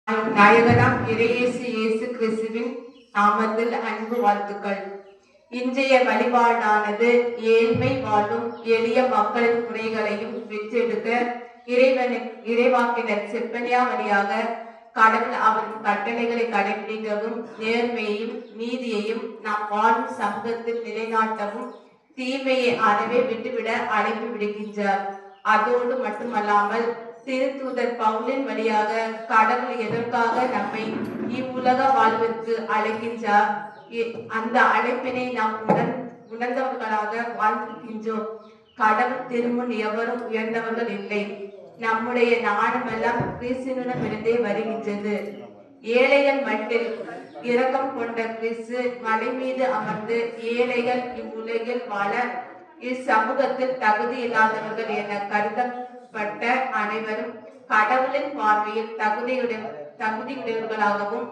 நாயகனாம் இயேசு கிறிஸ்துவின் நாமத்தில் அன்பு வாழ்த்துக்கள். இன்றைய வழிபாடானது ஏழ்மை வாழும் எளிய மக்களின் குறைகளையும் வெற்றெடுக்க இறைவாக்கினர் செப்பனியா வழியாக கடவுள் அவரின் கட்டளைகளை கடைபிடிக்கவும் நேர்மையையும் நீதியையும் நாம் வாழும் சமூகத்தில் நிலைநாட்டவும் தீமையை அறவே விட்டுவிட அழைப்பு விடுகின்றார். அதோடு மட்டுமல்லாமல் திருத்தூதர் பவுலின் வழியாக கடவுள் எதற்காக நம்மை இவ்வுலக வாழ்விற்கு அழைக்கின்றார், அந்த அழைப்பினை நாம் உணர்ந்தவர்களாக வாழ்கின்றோம். கடவுள் திருமுன் எவரும் உயர்ந்தவர்கள் இல்லை. நம்முடைய நாணமெல்லாம் கிறிஸ்துவிடமிருந்தே வருகின்றது. ஏழைகள் மட்டில் இரக்கம் கொண்ட கிறிஸ்து மலை மீது அமர்ந்து ஏழைகள் இவ்வுலகில் வாழ இச்சமூகத்தில் தகுதி இல்லாதவர்கள் என கருதப்பட்ட அனைவரும் கடவுளின் பார்வையில் தகுதியுடையவர்களாகவும்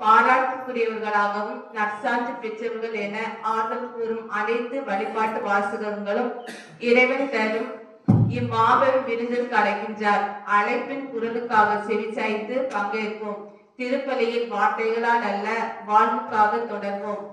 பாராட்டுக்குரியவர்களாகவும் நற்சான்று பெற்றவர்கள் என ஆறுதல் கூறும் அனைத்து வழிபாட்டு வாசகங்களும் இறைவன் தரும் இம்மாபெரும் விருந்திற்கு அழைக்கின்றார். அழைப்பின் குரலுக்காக செவிசாய்த்து பங்கேற்போம். திருப்பலியின் வார்த்தைகளால் அல்ல, வாழ்வுக்காக தொடர்வோம்.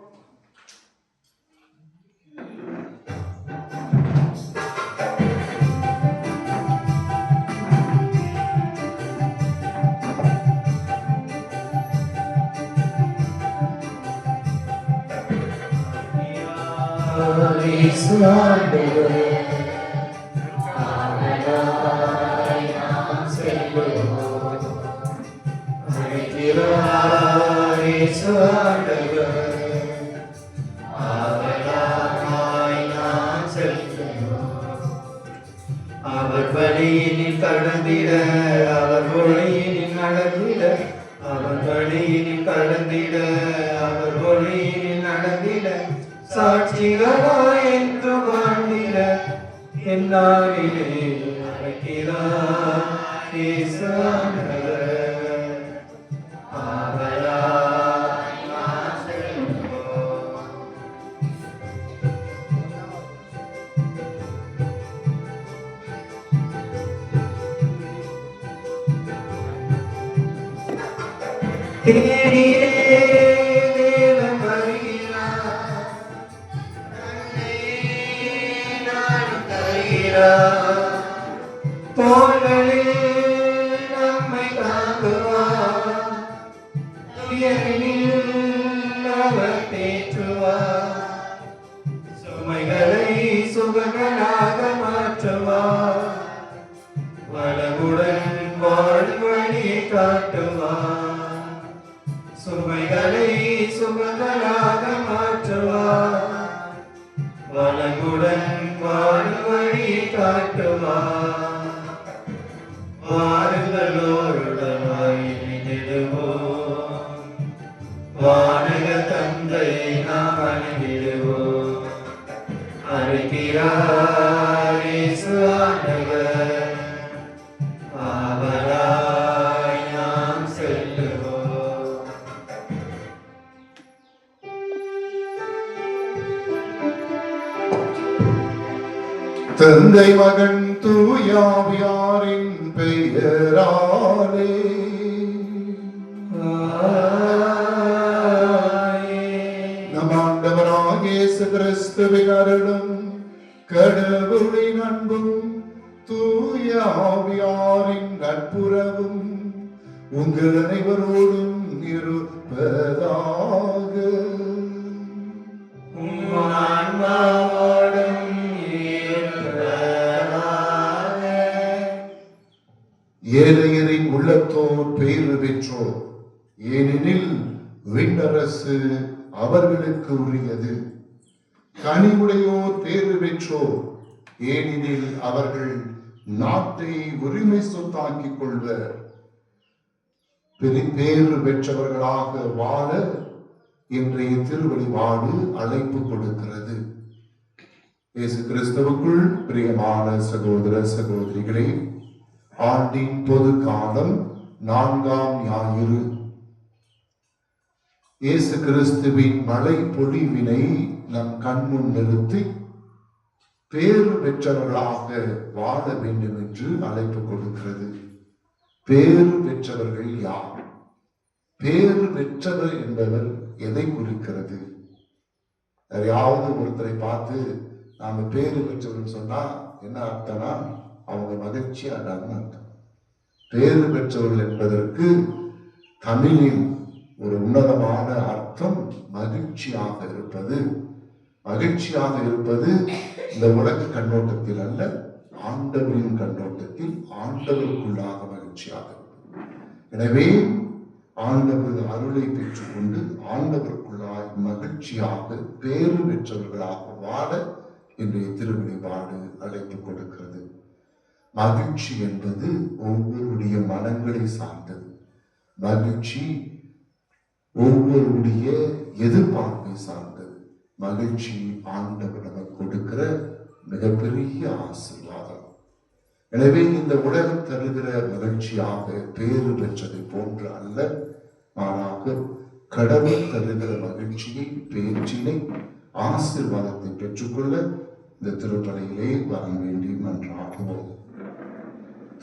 அவர் வழியினில் கடந்திட, அவர் ஒளியினில் நடந்திட, அவர் வழியினில் கடந்திட, அவர் ஒளியினில் நடந்திட, சாட்சிகளாய் என்று வாழ்ந்திட என்னாரிலே அழைக்கிறார் இயேசு ஆண்டவர். தோள்களில் நம்மை தாங்குவார், அவர் தேற்றுவார், சுமைகளை சுகங்களாக மாற்றுவார், வளமுடன் வாழும் வழியை காட்டுவார், சுமைகளை சுகங்களாக மாற்றுவார், வளமுடன் வாழும் வழியை காட்டுவார். வாருங்களோருடனாய் இணைந்திடுவோம், வானக தந்தையை நாம் அணிந்திடுவோம். அழைக்கிறார் இயேசு ஆண்டவர், அவராய் நாம் செல்லுவோம். தந்தை மகன் தூயாவியாரின் பெயராலே நம் ஆண்டவராகிய இயேசு கிறிஸ்துவின் அருளும் கடவுளின் அன்பும் தூயாவியாரின் நட்புறவும் உங்கள் அனைவரோடும் இருப்பதாக. ஏழையரின் உள்ளத்தோர் பேறு பெற்றோர், ஏனெனில் விண்ணரசு அவர்களுக்கு உரியது. கனிவுடையோர் பேறு பெற்றோர், ஏனெனில் அவர்கள் நாட்டை உரிமை சொத்தாக்கிக் கொள்வர். பேறு பெற்றவர்களாக வாழ இன்றைய திருவழிபாடு அழைப்பு கொடுக்கிறது. இயேசு கிறிஸ்துவுக்குள் பிரியமான சகோதர சகோதரிகளே, ஆண்டின் பொது காலம் 4ஆம் ஞாயிறு. இயேசு கிறிஸ்துவின் மழை பொழிவினை நம் கண்முன் நிறுத்தி பேறு பெற்றவர்களாக வாழ வேண்டும் என்று அழைப்பு கொடுக்கிறது. பேறு பெற்றவர்கள் யார்? பேறு பெற்றவர் என்பவர் எதை குறிக்கிறது? யாராவது ஒருத்தரை பார்த்து நாம பேறு பெற்றவர் சொன்னா என்ன அர்த்தம்னா அவங்க மகிழ்ச்சி அடான்னு அர்த்தம். பேறு பெற்றவர்கள் என்பதற்கு தமிழில் ஒரு உன்னதமான அர்த்தம் மகிழ்ச்சியாக இருப்பது. மகிழ்ச்சியாக இருப்பது இந்த உலக கண்ணோட்டத்தில் அல்ல, ஆண்டவரின் கண்ணோட்டத்தில் ஆண்டவருக்குள்ளாக மகிழ்ச்சியாக இருப்பது. எனவே ஆண்டவர் அருளை பெற்றுக்கொண்டு ஆண்டவருக்குள்ளாய் மகிழ்ச்சியாக பேறு பெற்றவர்களாக வாழ இன்றைய திருவழிபாடு அழைப்பு கொடுக்கிறது. மகிழ்ச்சி என்பது ஒவ்வொருடைய மனங்களை சார்ந்தது. மகிழ்ச்சி ஒவ்வொருடைய எதிர்பார்ப்பை சார்ந்தது. மகிழ்ச்சி ஆண்டவர் நமக்கு கொடுக்கிற மிகப்பெரிய ஆசீர்வாதம். எனவே இந்த உலகம் தருகிற மகிழ்ச்சியாக பேறு பெற்றதை போன்று அல்ல, மாறாக கடவுள் தருகிற மகிழ்ச்சியை, பேச்சினை, ஆசீர்வாதத்தை பெற்றுக்கொள்ள இந்த திருப்பலியிலே வர வேண்டி மன்றாடுவோம்.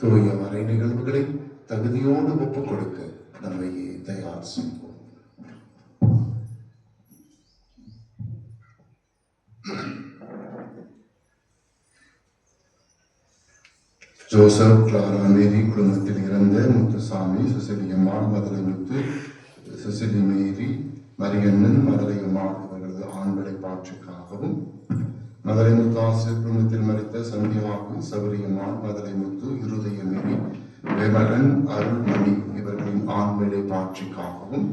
தூய வரை நிகழ்வுகளை தகுதியோடு ஒப்புக் கொடுக்க நம்மையே தயார் செய்வோம். ஜோசப் கிளாரா மேரி குடும்பத்தில் இறந்த முத்துசாமி, சுசிலியம்மாள், மதுரை முத்து, சுசிலி மேரி, மரியண்ணன், மதுரையம்மாள் இவர்களது ஆண்களை பாற்றுக்காகவும், மதுரை முத்து ஆசிரியர் குடும்பத்தில் மறித்த சந்தியாவு, சபரியம்மாள், மதுரை முத்து, இருதய மேரி, விமலன், அருள்மணி இவர்களின் ஆண்களை பாற்றுக்காகவும்,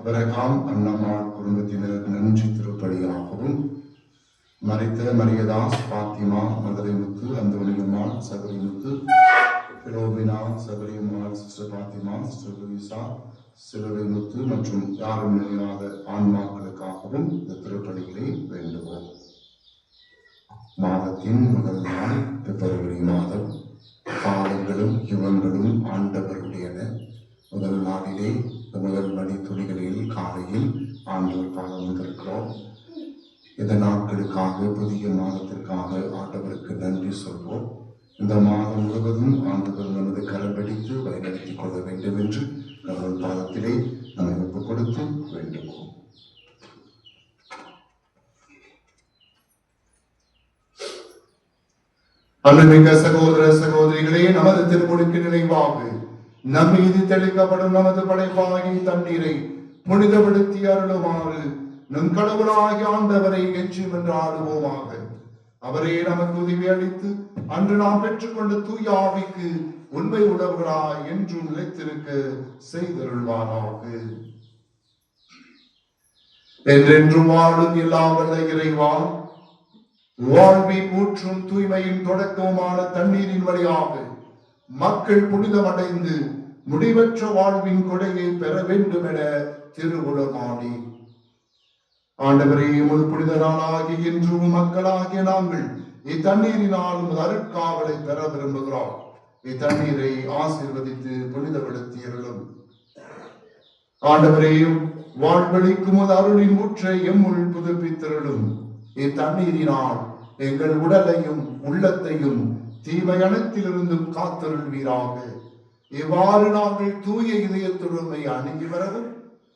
பிரகாம் அண்ணம்மாள் குடும்பத்தினர் நன்றி திருப்பலியாகவும், மறித்த Mariyadas, Fathima, Madurai Muthu, Anthoniammal, Sabarimuthu, Philobina, Sabariammal, sister Fathima, sister Louisa, Siluvai Muthu மற்றும் யாரும் நினையாத ஆன்மாக்களுக்காகவும் இந்த திருப்பலிகளை வேண்டுவோம். மாதத்தின் முதல் நாள் பிப்ரவரி மாதம். காலங்களும் யுகங்களும் ஆண்டவருடையன. முதல் நாளிலே முதல் மணி துளிகளில் காலையில் ஆண்டவர் காலம் வந்திருக்கிறோம். இந்த நாட்களுக்காக, புதிய மாதத்திற்காக ஆண்டவருக்கு நன்றி சொல்வோம். இந்த மாதம் முழுவதும் ஆண்டவர் நமது கரம் பிடித்து வழிநடத்திக் கொள்ள வேண்டும் என்று கடவுள் பாதத்திலே நம்மை ஒப்புக் கொடுத்து வேண்டுவோம். அன்புமிக்க சகோதர சகோதரிகளே, நமது திருமுழுக்கு நினைவாக நம் மீது தெளிக்கப்படும் நமது படைப்பாகி தண்ணீரை புனிதப்படுத்தி அருளுமாறு நம் கடவுளாகிய ஆண்டவரை எஞ்சி மன்றாடுவோமாக. அவரே நமக்கு உதவி அளித்து அன்று நாம் பெற்றுக்கொண்ட தூய ஆவிக்கு உண்மை உணர்வுகளாய் என்றும் நிலைத்திருக்க செய்தருள்வாராக. என்றென்றும் வாழும் எல்லாம் வல்ல இறைவா, வாழ்வை ஊற்றும் தூய்மையின் தொடக்கமான தண்ணீரின் வழியாக மக்கள் புனிதமடைந்து முடிவற்ற வாழ்வின் கொடையை பெற வேண்டும் என திருவுளமானி. ஆண்டவரே, உமது புனித நாளாகி இன்றும் மக்களாகிய நாங்கள் இத்தண்ணீரினால் உமது அருட்காவலை பெற விரும்புகிறோம். இத்தண்ணீரை ஆசீர்வதித்து புனிதப்படுத்தியருளும். ஆண்டவரே, வாழ்வழிக்கும் உமது அருளின் ஊற்றை எம்முள் புதுப்பித்தருளும். இத்தண்ணீரினால் எங்கள் உடலையும் உள்ளத்தையும் தீமை அனைத்திலிருந்தும் காத்தருள்வீராக. இவ்வாறு நாங்கள் தூய இதயத்துடன் அணுகி வரவும்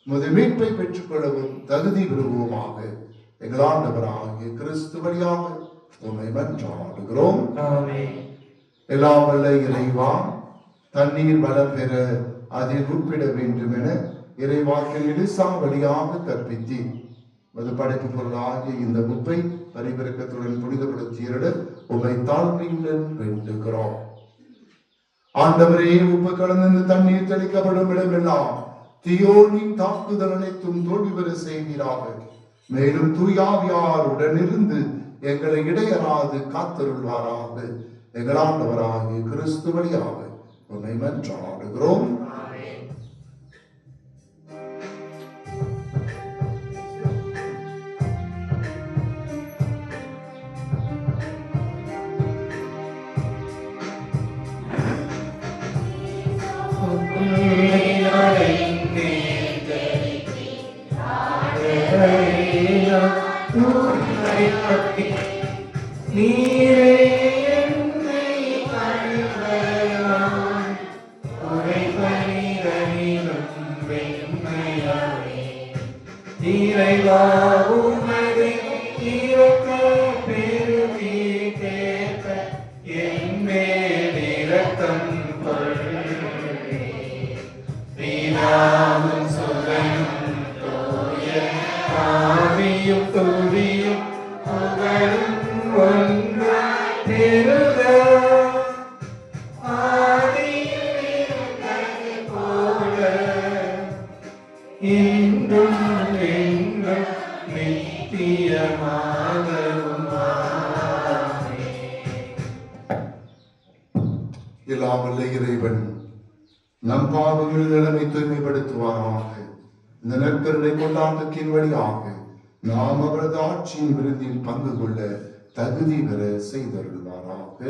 உமது மீட்பை பெற்றுக் கொள்ளவும் தகுதி பெறுவோமாக. எங்கள் ஆண்டவராகிய கிறிஸ்து வழியாக உம்மை மன்றாடுகிறோம். எல்லாம் வல்ல இறைவா, தண்ணீர் வளம் பெற அதில் உட்பிட வேண்டும் என இறைவாக்கில் எலிசா வழியாக கற்பித்தி மது படைப்பு பொருளாகிய இந்த உப்பை பரிபெருக்கத்துடன் புனிதப்படுத்தியருட உம்மை தாழ்மையுடன் வேண்டுகிறோம். ஆண்டவரே, உப்பு கலந்து இந்த தண்ணீர் தெளிக்கப்படும் இடமெல்லாம் தீயோனின் தாக்குதல் அனைத்தும் தோல்வி பெற செய்வீராக. மேலும் தூயாவியார் உடனிருந்து எங்களை இடையராது காத்தருள்வாராக. எங்கள் ஆண்டவராகிய கிறிஸ்து வழியாக உம்மை மன்றாடுகிறோம். நீரே என்னை அழைப்பதால் உரைப்பதால் வெண்மையாவே. இறைவா உமது இரக்க பெருவீட்டேற்ற என் மேல் இரக்கம் கொள்ளுமே. பிதாவும் சுதனும் தூய ஆவியும் துதியும் புகழும் ஒன்றாய் பெருக. ஆதியில் இருந்தது போல இன்றும் என்றும் நித்தியமாகவும் ஆமென். எல்லாம் வல்ல இறைவன் நம் பாவங்கள் நிலைமை தூய்மைப்படுத்துவாராக. இந்த நற்கருணை கொண்டாட்டத்தின் வழியாக நாம் அவரது ஆட்சியின் விருந்தில் பங்கு கொள்ள தகுதி பெற செய்தருள்வாராக.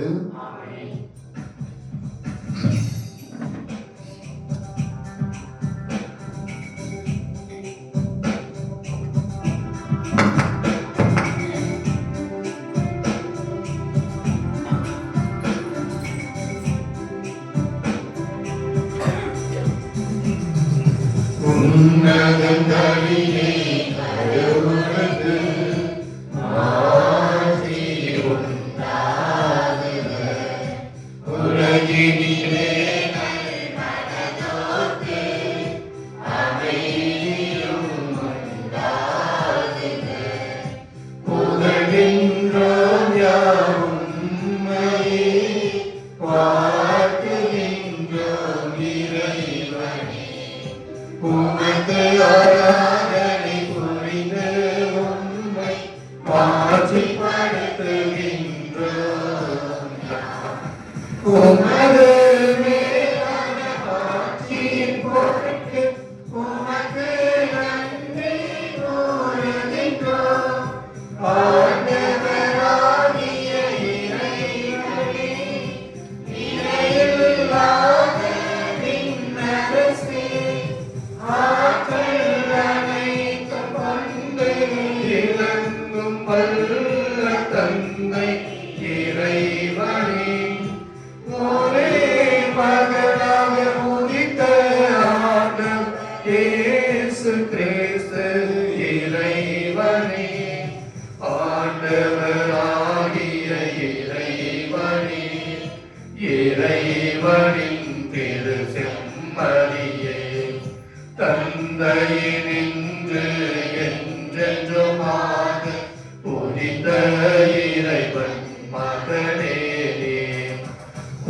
உன்னதங்களிலே கடவுளது ஆசி உண்டாகுக. உலகினிலே நல்மனதோர்க்கு அமைதியும் உண்டாகுக. புகழ்கின்றோம் யாவும் உம்மையே, வாழ்த்துகின்றோம் இறைவனே. உமக்கு ஆராதனை புரிந்து உம்மை மாட்சிப்படுத்துகின்றோம். உமது மேலான ஆட்சியின் பொருட்டு உமக்கு நன்றி கூறுகின்றோம். ஆண்டவராகிய இறைவனே, இணையில்லாத விண்ணரசே, ஆற்றல் அனைத்தும் கொண்டு இலங்கும் வல்ல தந்தை இறைவனே, ஒரே மகனாக உதித்த ஆண்டவர் இயேசு கிறிஸ்து இறைவனே, ஆண்டவராகிய இறைவனே, இறைவனின் திரு செம்மறியே, தந்தையினின்று என்றென்றுமாக புனித இறைவன் மகனே,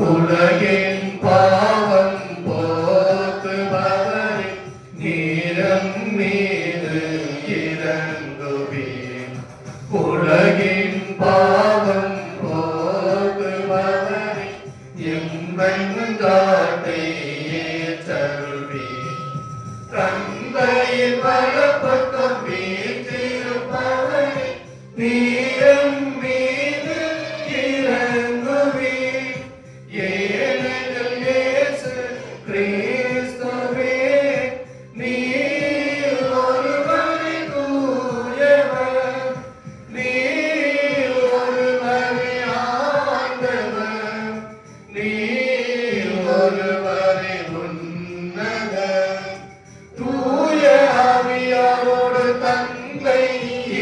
உலகின் பாவம் போக்குபவரே, நீரம் மீது இறங்குவீர். உலகின் பாவம் போக்குபவரே, எம்மன்றாட்டை ஏற்றருள்வீர். தந்தையின் வலப்பக்கம் வீற்றிருப்பவரே, நீரம் மீது இறங்குவீர். ஏனெனில் இயேசு கிறிஸ்துவே, நீர் ஒருவரே தூயவர், நீர் ஒருவரே ஆண்டவர், நீர் ஒருவரே உன்னதர். தூய ஆவியாரோடு தந்தை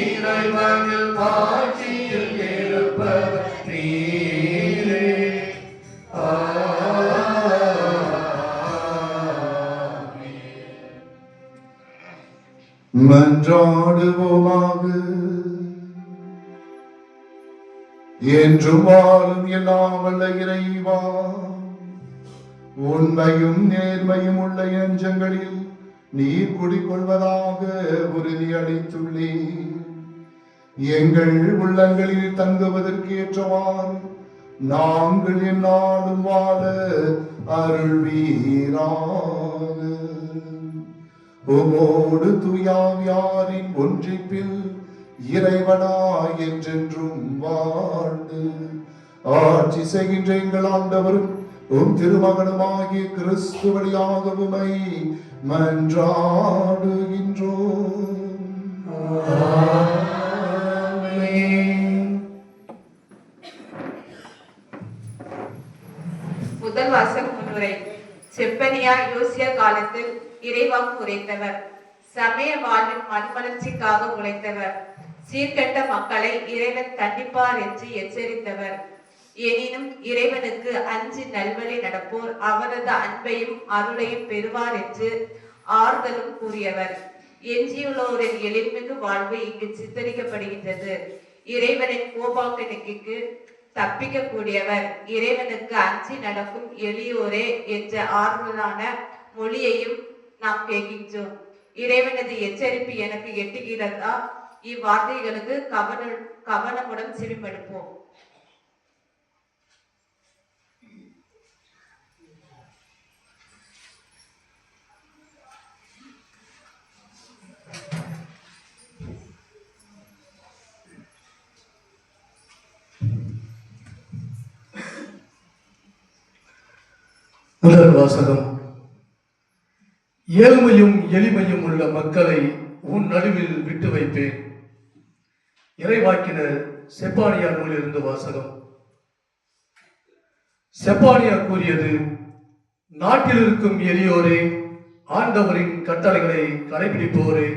இறைவனில் ஆட்சியில் இருப்பவர் நீரே. மன்றாடுவோமாக. என்றும் வாழும் எல்லாம் வல்ல இறைவா, உண்மையும் நேர்மையும் உள்ள எஞ்சங்களில் நீர் குடிக்கொள்வதாக உறுதி அளித்துள்ளீர். எங்கள் உள்ளங்களில் தங்குவதற்கு ஏற்றவாறு நாங்கள் எந்நாளும் வாழ அருள்வீராக. உமோடு தூயாவியாரின் ஒன்றிப்பில் இறைவனாய் என்றென்றும் வாழ்ந்து ஆட்சி செய்கின்ற எங்கள் ஆண்டவரும் உம் திருமகனுமாகிய கிறிஸ்து வழியாக உம்மை மன்றாடுகின்றோம். முதல் வாசக முன்னுரை. செப்பனியா யோசியா காலத்தில் இறைவாக்கு உரைத்தவர். சமய வாழ்வின் மறுமலர்ச்சிக்காக உழைத்தவர். சீர்கெட்ட மக்களை இறைவன் தண்டிப்பார் என்று எச்சரித்தவர். எனினும் இறைவனுக்கு அஞ்சி நல்வழி நடப்போர் அவரது அன்பையும் அருளையும் பெறுவார் என்று ஆறுதலும் கூறியவர். எஞ்சியுள்ளோரின் எழில்மிகு வாழ்வு இங்கு சித்தரிக்கப்படுகின்றது. இறைவனின் கோபாக்கனுக்கு தப்பிக்க கூடியவர், இறைவனுக்கு அஞ்சி நடக்கும் எளியோரே என்ற ஆறுதலான மொழியையும் நாம் கேட்கின்றோம். இறைவனது எச்சரிப்பு எனக்கு எட்டுகிறதா? இவ்வார்த்தைகளுக்கு கவனமுடன் செவிமடுப்போம். முதல் வாசகம். ஏழ்மையும் எளிமையும் உள்ள மக்களை உன் நடுவில் விட்டு வைப்பேன். இறைவாக்கினர் செப்பானியார் நூலிலிருந்து வாசகம். செப்பானியார் கூறியது, நாட்டில் இருக்கும் எளியோரே, ஆண்டவரின் கட்டளைகளை கடைபிடிப்போரே,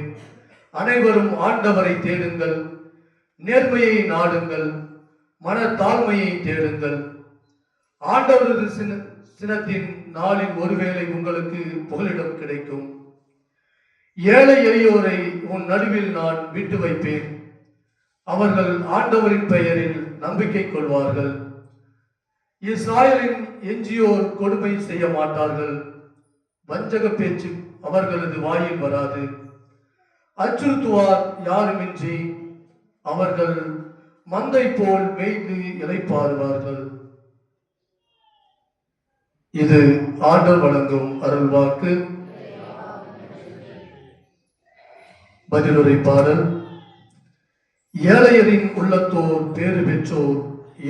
அனைவரும் ஆண்டவரை தேடுங்கள், நேர்மையை நாடுங்கள், மன தாழ்மையை தேடுங்கள். ஆண்டவரது சினத்தின் நாளில் ஒருவேளை உங்களுக்கு புகலிடம் கிடைக்கும். ஏழை எளியோரை உன் நடுவில் நான் விட்டு வைப்பேன். அவர்கள் ஆண்டவரின் பெயரில் நம்பிக்கை கொள்வார்கள். இஸ்ராயலின் எஞ்சியோர் கொடுமை செய்ய மாட்டார்கள். வஞ்சக பேச்சு அவர்களது வாயில் வராது. அச்சுறுத்துவார் யாருமின்றி அவர்கள் மந்தை போல் மேய்ந்து இளைப்பாறுவார்கள். இது ஆண்டவர் வழங்கும் அருள்வாக்கு. பதிலுரை பாடல். ஏழையரின் உள்ளத்தோர் பேறு பெற்றோர்,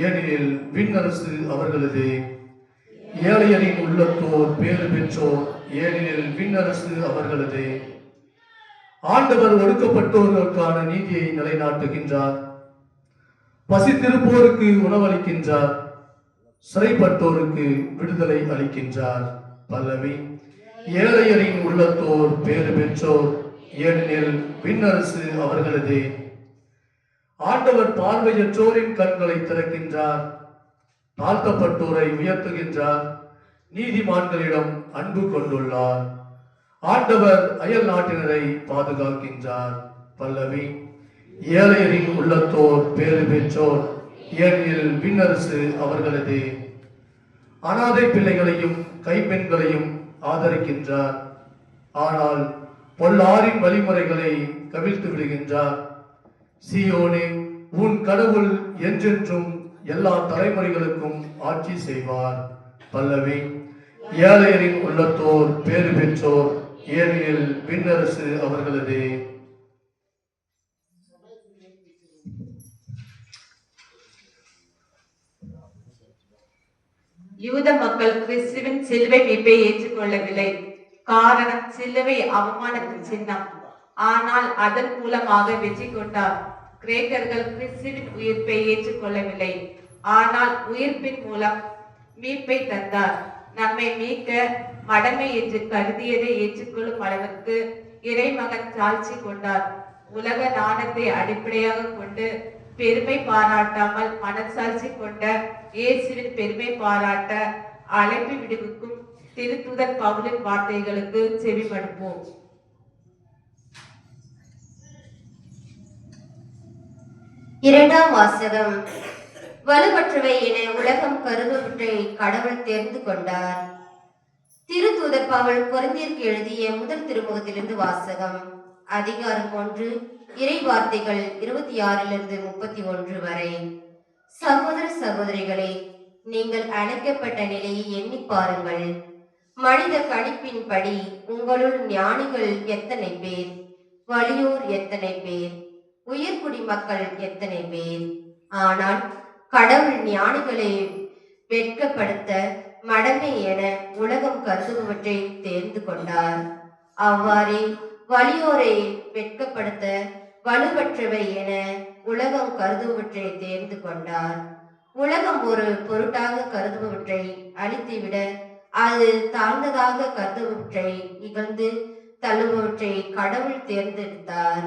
ஏனெனில் விண்ணரசு அவர்களது. ஏழையரின் உள்ளத்தோர் பேறு பெற்றோர், ஏனெனில் விண்ணரசு அவர்களது. ஆண்டவர் ஒடுக்கப்பட்டோர்களுக்கான நீதியை நிலைநாட்டுகின்றார். பசித்திருப்போருக்கு உணவளிக்கின்றார். சிறைப்பட்டோருக்கு விடுதலை அளிக்கின்றார். பல்லவி. ஏழையரின் உள்ளத்தோர் பேறு பெற்றோர், ஏனெனில் விண்ணரசு அவர்களது. ஆண்டவர் பார்வையற்றோரின் கண்களை திறக்கின்றார். தாழ்த்தப்பட்டோரை உயர்த்துகின்றார். நீதிமான்களிடம் அன்பு கொண்டுள்ளார். ஆண்டவர் அயல் நாட்டினரை பாதுகாக்கின்றார். பல்லவி. ஏழையரின் உள்ளத்தோர் பேறு பெற்றோர், ஏனெனில் விண்ணரசு அவர்களது. அனாதை பிள்ளைகளையும் கைப்பெண்களையும் ஆதரிக்கின்றார். ஆனால் பொல்லாரின் வழிமுறைகளை கவிழ்த்து விடுகின்றார். சீயோனே, உன் கடவுள் என்றென்றும் எல்லா தலைமுறைகளுக்கும் ஆட்சி செய்வார். பல்லவி. ஏழையரின் உள்ளத்தோர் பேறு பெற்றோர், ஏனெனில் விண்ணரசு அவர்களது. யூத மக்கள் கிறிஸ்துவின் சிலுவை மீட்பை ஏற்றுக்கொள்ளவில்லை. காரணம், சிலுவை அவமானத்தின் சின்னம். ஆனால் அதன் மூலமாக வெற்றி கொண்டார். கிரேக்கர்கள் கிறிஸ்துவின் உயிர்ப்பை ஏற்றுக்கொள்ளவில்லை. ஆனால் உயிர்ப்பின் மூலம் மீட்பை தந்தார். நம்மை மீட்க மடமை என்று கருதியதை ஏற்றுக்கொள்ளும் அளவிற்கு இறைமகன் சாட்சி கொண்டார். உலக நாணத்தை அடிப்படையாக கொண்டு பெருமை பாராட்டாமல் மனசாட்சி கொண்ட இயேசுவின் பெருமை பாராட்ட அழைப்பு விடுவிக்கும் திருத்தூதர் பவுலின் வார்த்தைகளுக்கு செவிமடுப்போம். இரண்டாம் வாசகம். வலுவற்றவை என உலகம் கருதுவற்றை கடவுள் தெரிந்து கொண்டார். திருத்தூதர் பவுல் கொரிந்தியருக்கு எழுதிய முதல் திருமுகத்திலிருந்து வாசகம். அதிகாரம் 1, இறை வார்த்தைகள் 26 31 வரை. சகோதர சகோதரிகளே, நீங்கள் அழைக்கப்பட்ட நிலையை எண்ணி பாருங்கள். மனித கணிப்பின்படி உங்களுள் ஞானிகள் எத்தனை பேர், வலியோர் எத்தனை பேர், உயர்குடி மக்கள் எத்தனை பேர். ஆனால் கடவுள் ஞானிகளை வெட்கப்படுத்த மடமை என உலகம் கருதுபவற்றை தேர்ந்து கொண்டார். அவ்வாறே வலியோரை வெட்கப்படுத்த வலுவற்றவை என உலகம் கருதுபவற்றை தேர்ந்து கொண்டார். உலகம் ஒரு பொருட்டாக கருதுபவற்றை அழித்துவிட அது தாழ்ந்ததாக கருதுவற்றை இகழ்ந்து தள்ளுபவற்றை கடவுள் தேர்ந்தெடுத்தார்.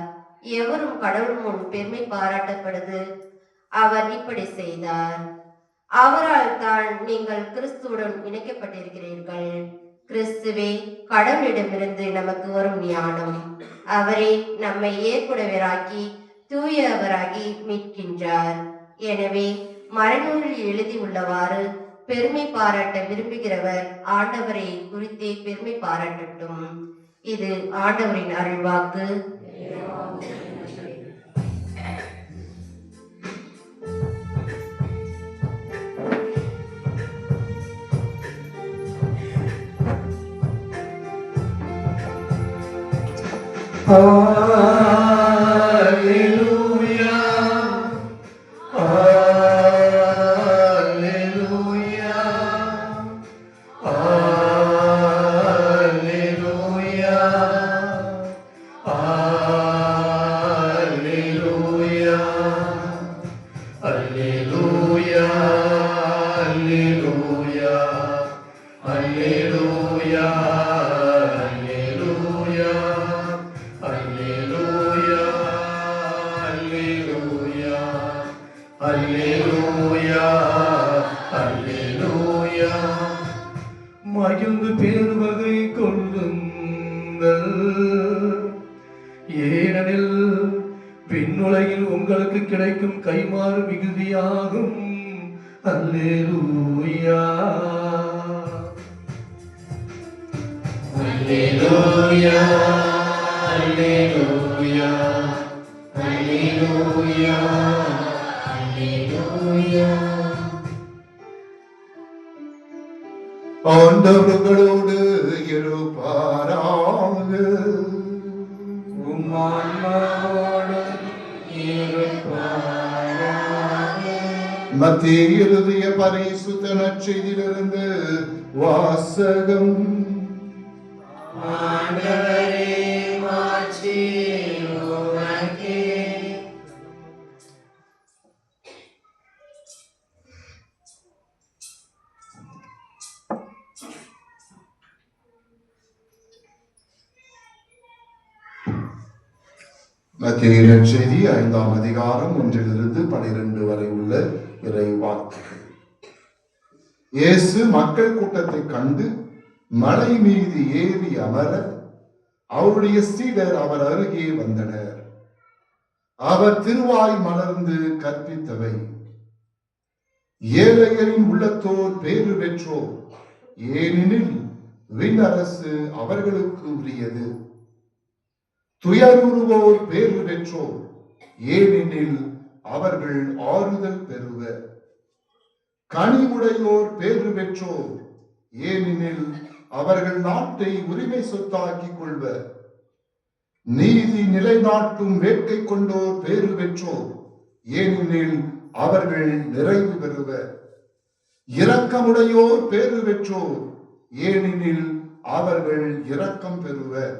எவரும் கடவுள் முன் பெருமை பாராட்டப்படுது அவர் இப்படி செய்தார். அவரால் தான் நீங்கள் கிறிஸ்துவுடன் இணைக்கப்பட்டிருக்கிறீர்கள். கிறிஸ்துவே கடவுளிடமிருந்து நமக்கு வரும் ஞானம். அவரே நம்மை ஏற்புடையவராக்கி தூயவராகி மீட்கின்றார். எனவே மறைநூலில் எழுதியுள்ளவாறு பெருமை பாராட்ட விரும்புகிறவர் ஆண்டவரை குறித்தே பெருமை பாராட்டட்டும். இது ஆண்டவரின் அருள்வாக்கு. Hallelujah. Hallelujah. Hallelujah. Hallelujah. Hallelujah. Hallelujah. Hallelujah. மகிழ்ந்து பேருவகை கொள்ளுங்கள், ஏனெனில் விண்ணுலகில் உங்களுக்கு கிடைக்கும் கைமாறு மிகுதியாகும். அல்லேலூயா. Hallelujah. Hallelujah. Hallelujah. Hallelujah. ஆண்டவர்களோடு இருப்பாராக. உம் ஆன்மாவோடு இருப்பாராக. மத்திய எழுதிய பரிசுத்த நற்செய்தியிலிருந்து வாசகம். ஆண்டவரே மாட்சி உமக்கே. மத்திய நற்செய்தி 5ஆம் அதிகாரம் 1 - 12 வரை உள்ள இறை வார்த்தைகள். இயேசு மக்கள் கூட்டத்தை கண்டு மலை மீது ஏறி அமர அவருடைய சீடர் அவர் அருகே வந்தனர். அவர் திருவாய் மலர்ந்து கற்பித்தவை: ஏழைகளின் உள்ளத்தோர் பேறு பெற்றோர், ஏனெனில் விண்ணரசு அவர்களுக்கு உரியது. துயருறுவோர் பேறு பெற்றோர், ஏனெனில் அவர்கள் ஆறுதல் பெறுவர். கனிவுடையோர் பேறு பெற்றோர், ஏனெனில் அவர்கள் நாட்டை உரிமை சொத்தாக்கிக் கொள்வர். நீதி நிலைநாட்டும் வேட்கை கொண்டோர் பேறு பெற்றோர், ஏனெனில் அவர்கள் நிறைவு பெறுவர். இரக்கமுடையோர் பேறு பெற்றோர், ஏனெனில் அவர்கள் இரக்கம் பெறுவர்.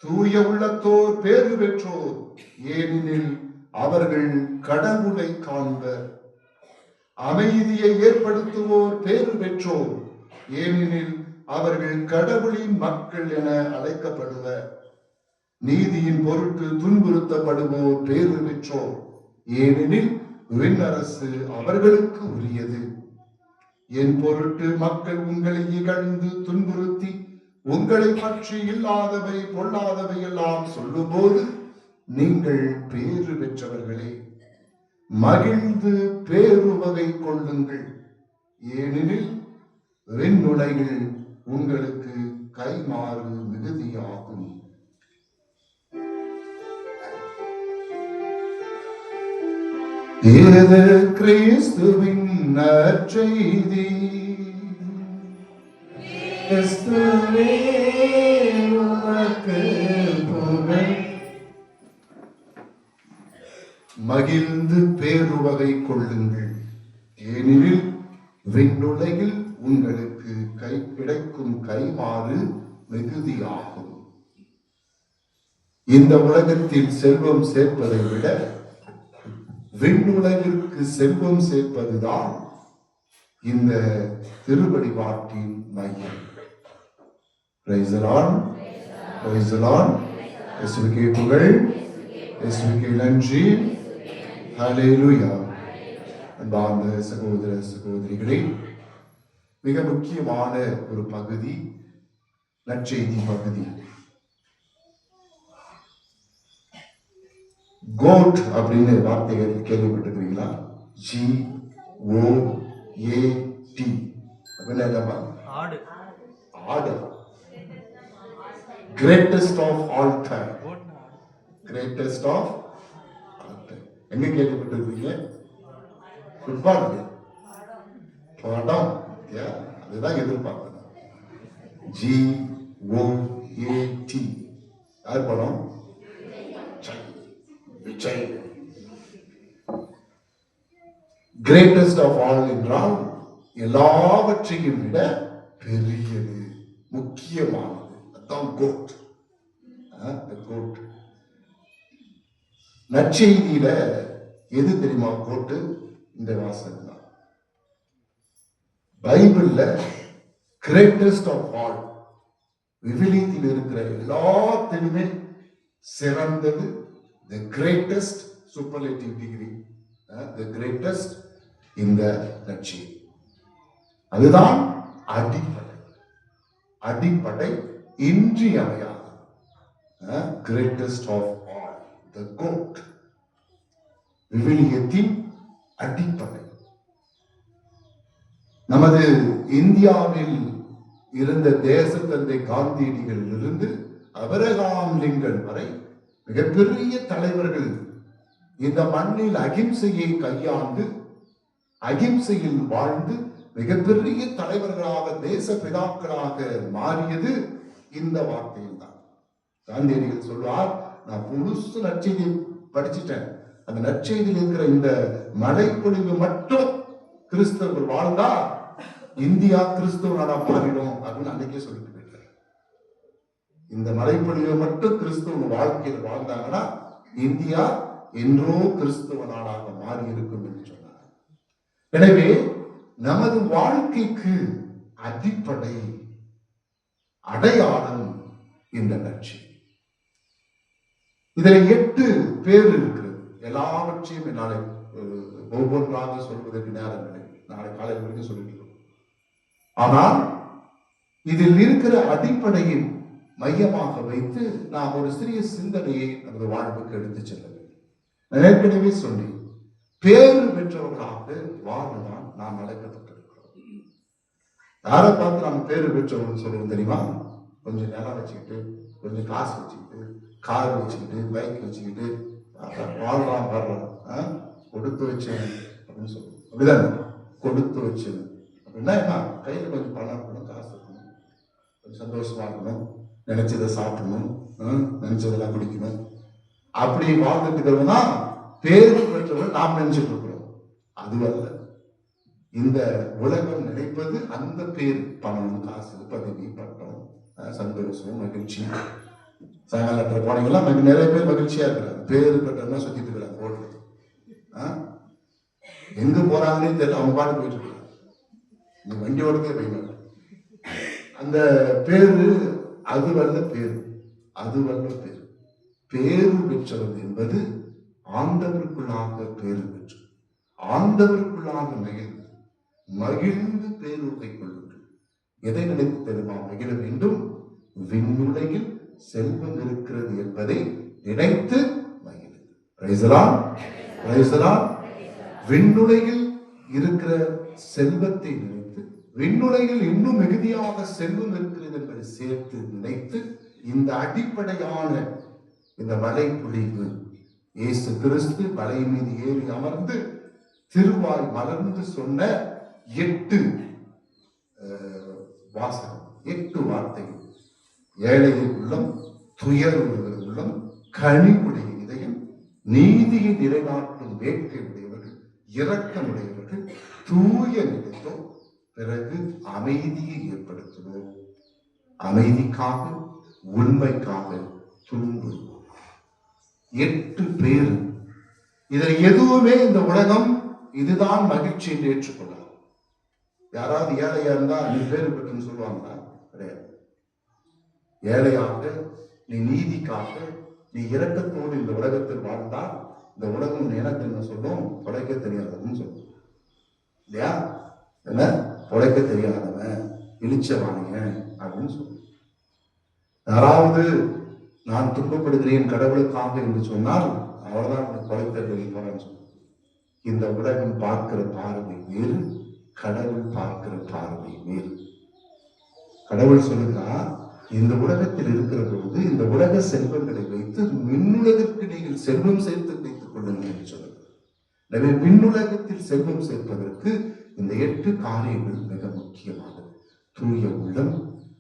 தூய உள்ளத்தோர் பேறு பெற்றோர், ஏனெனில் அவர்கள் கடவுளை காண்பர். அமைதியை ஏற்படுத்துவோர் பேறு பெற்றோர், ஏனெனில் அவர்கள் கடவுளின் மக்கள் என அழைக்கப்படுவர். நீதியின் பொருட்டு துன்புறுத்தப்படுவோர் பேறு பெற்றோர், ஏனெனில் விண்ணரசு அவர்களுக்கு உரியது. என் பொருட்டு மக்கள் உங்களை இகழ்ந்து துன்புறுத்தி உங்களை பற்றி இல்லாதவை பொல்லாதவை எல்லாம் சொல்லும்போது நீங்கள் பேறு பெற்றவர்களே. மகிழ்ந்து பேருவகை கொள்ளுங்கள், ஏனெனில் விண்ணுலகில் உங்களுக்கு கைமாறு மிகுதியாகும். இது கிறிஸ்துவின் நற்செய்தி. கிறிஸ்துவே உமக்கு புகழ். மகிழ்ந்து பேருவகை கொள்ளுங்கள், ஏனெனில் விண்ணுலகில் உங்களுக்கு கிடைக்கும் கைமாறு மிகுதியாகும். இந்த உலகத்தில் செல்வம் சேர்ப்பதை விட விண்ணுலகிற்கு செல்வம் சேர்ப்பதுதான் இந்த திருவழிபாட்டின் மையம். Praise the Lord. Praise the Lord. இயேசுவுக்கே புகழ், இயேசுவுக்கே நன்றி. ஹல்லேலூயா. அன்பார்ந்த சகோதர சகோதரிகளே, மிக முக்கியமான ஒரு பகுதி நற்செய்தி பகுதி. கோட் அப்படின்னு வார்த்தைகள் கேள்விப்பட்டிருக்கிறீங்களா? GOAT என்னப்பா? ஆடு. Greatest of all time. Greatest of all time. எங்க கேள்விப்பட்டிருக்கீங்க? ஃபுட்பால் படம். அதுதான் எதிர்பார்க்கணும். GOAT. யார் படம்? விஜய். கிரேட்டஸ்ட் ஆஃப் ஆல் என்றால் எல்லாவற்றையும் விட பெரியது, முக்கியமானது. அதான் கோட். கோட். நற்செய்தியில எது தெரியுமா கோட்டு? இந்த வாசகம் தான். பைபிள்ல கிரேட்டஸ்ட் ஆஃப் ஆல், விவிலியத்தில் இருக்கிற எல்லாத்திலுமே சிறந்தது, the greatest superlative degree, the greatest இந்த நற்செய்தி. அதுதான் அடிப்படை. அடிப்படை இன்றியமையாத greatest of all, the goat. விவிலியத்தின் அடிப்படை. நமது இந்தியாவில் இருந்த தேசத்தந்தை காந்தியடிகளில் இருந்து அபிரகாம் லிங்கன் வரை மிகப்பெரிய தலைவர்கள் இந்த மண்ணில் அகிம்சையை கையாண்டு அகிம்சையில் வாழ்ந்து மிகப்பெரிய தலைவர்களாக, தேச பிதாக்களாக மாறியது இந்த வார்த்தையில் தான். காந்தியடிகள் சொல்வார், நான் முழுசு நற்செய்தி படிச்சுட்டேன், அந்த நற்செய்தியில் இருக்கிற இந்த மழைப்பொழிவு மட்டும் கிறிஸ்தவர்கள் வாழ்ந்தா இந்தியா கிறிஸ்தவ நாடா மாறிடும் அப்படின்னு அன்னைக்கே சொல்லிட்டு போயிட்டார். இந்த மழைப்பொழிவை மட்டும் கிறிஸ்தவ வாழ்க்கையில் வாழ்ந்தாங்கன்னா இந்தியா என்றோ கிறிஸ்தவ நாடாக மாறி இருக்கும் என்று சொன்னார். எனவே நமது வாழ்க்கைக்கு அடிப்படை அடையாளம் இந்த நற்செய்தி. இதில் 8 பேர் இருக்கிறது. எல்லாவற்றையும் என்னாலே ஒவ்வொன்றாக சொல்வதற்கு நேரம் இல்லை. நாளை காலையில் வரைக்கும் சொல்லிட்டு இருக்கோம். ஆனால் இதில் இருக்கிற அடிப்படையை மையமாக வைத்து நாம் ஒரு சிறிய சிந்தனையை நமது வாழ்வுக்கு எடுத்து செல்ல வேண்டும். நான் ஏற்கனவே சொன்னேன், பேரு பெற்றவர்களாக வாழதான் நாம் அழைக்கப்பட்டிருக்கிறோம். யாரை பார்த்து நாம் பேரு பெற்றவர்கள் சொல்லுவோம் தெரியுமா? கொஞ்சம் நிலம் வச்சுக்கிட்டு, கொஞ்சம் காசு வச்சுக்கிட்டு, கார் வச்சுக்கிட்டு, பைக் வச்சுக்கிட்டு வாழ்றான் வர்றான், கொடுத்து வச்சேன் அப்படின்னு சொல்லுவோம். அப்படிதான் கொடுத்து வச்சேன் அப்படின்னா என்ன? கையில் கொஞ்சம் பணம் இருக்கணும், காசு இருக்கணும், கொஞ்சம் சந்தோஷமா இருக்கணும், நினைச்சதை சாப்பிடணும், நினைச்சதெல்லாம் குடிக்கணும், அப்படி வாழ்ந்துட்டு இருக்கிறவங்க பேரு பெற்றவர்கள் நாம் நினைச்சிட்டு இருக்கிறோம். அதுவல்ல. இந்த உலகம் நினைப்பது அந்த பேர், பணம், காசு, பதவி, பட்டம், சந்தோஷம், மகிழ்ச்சி. சாயங்காலத்தில் போனீங்கன்னா நிறைய பேர் மகிழ்ச்சியா இருக்கிறாங்க, பேரு பெற்றவங்க சுத்திட்டு இருக்கிறாங்க ரோட்ல. எங்க போறாங்கன்னு தெரியல, அவங்க பாட்டு போயிட்டு இருக்காங்க. இந்த வண்டி ஓடத்தே போயிட்டாங்க. அந்த பேரு அதுவல்ல பேரு, அதுவல்ல பேரு. பேரு பெற்றவர் என்பது ஆண்டவருக்குள்ளாக பேரு பெற்று ஆண்டவருக்குள்ளாக மகிழ்ந்து பேருகை கொள்ளுங்கள். எதை நினைத்து தெரியுமா மகிழ வேண்டும்? விண்ணுலகில் செல்வம் இருக்கிறது என்பதை நினைத்து மகிழுங்கள். விண்ணுலகில் இருக்கிற செல்வத்தை நினைத்து, விண்ணுலகில் இன்னும் மிகுதியாக செல்வம் இருக்கிறது என்பதை சேர்த்து நினைத்து, இந்த அடிப்படையான இந்த மலை பொழிவு, இயேசு கிறிஸ்து மலை மீது ஏறி அமர்ந்து திருவாய் மலர்ந்து சொன்ன 8 வாசகம், 8 வார்த்தைகள். ஏழையின் உள்ளம், துயர் உள்ளம், கனிவுடைய இதயம், நீதியை நிலைநாட்டும் வேட்கை உடையவர்கள், இரக்கமுடையவர்கள், தூய நிலைத்தோம், பிறகு அமைதியை ஏற்படுத்துவோம், அமைதிக்காக உண்மைக்காக துன்புறுவோம். 8 பேர். இதில் எதுவுமே இந்த உலகம் இதுதான் மகிழ்ச்சி என்று ஏற்றுக்கொள்ளாது. யாராவது ஏழையா இருந்தா நீ பேரு பெற்றுன்னு சொல்லுவாங்களா? கிடையாது. ஏழையாக, நீ நீதிக்காக, நீ இரக்கத்தோடு இந்த உலகத்தில் வாழ்ந்தால் இந்த உலகம் எனக்கு என்ன சொல்லும்? பொழைக்க தெரியாதவன் சொல்லும். இல்லையா? என்ன பொழைக்க தெரியாதவன், இழிச்சவானிய அப்படின்னு சொல்லும். யாராவது நான் துன்பப்படுகிறேன் கடவுளுக்காக என்று சொன்னால் அவ்வளவுதான் பொழைக்க போறேன்னு சொல்லும். இந்த உலகம் பார்க்கிற பார்வை வேறு, கடவுள் பார்க்கிற பார்வை வேறு. கடவுள் சொல்லுகிறார், இந்த உலகத்தில் இருக்கிற பொழுது இந்த உலக செல்வங்களை வைத்து மின்னுலகிற்கு நீங்கள் செல்வம் சேர்த்து வைத்துக் கொள்ளுங்கள் என்று சொல்லுங்கள். எனவே மின்னுலகத்தில் செல்வம் சேர்ப்பதற்கு இந்த 8 காரியங்கள் மிக முக்கியமானது. தூய உள்ளம்,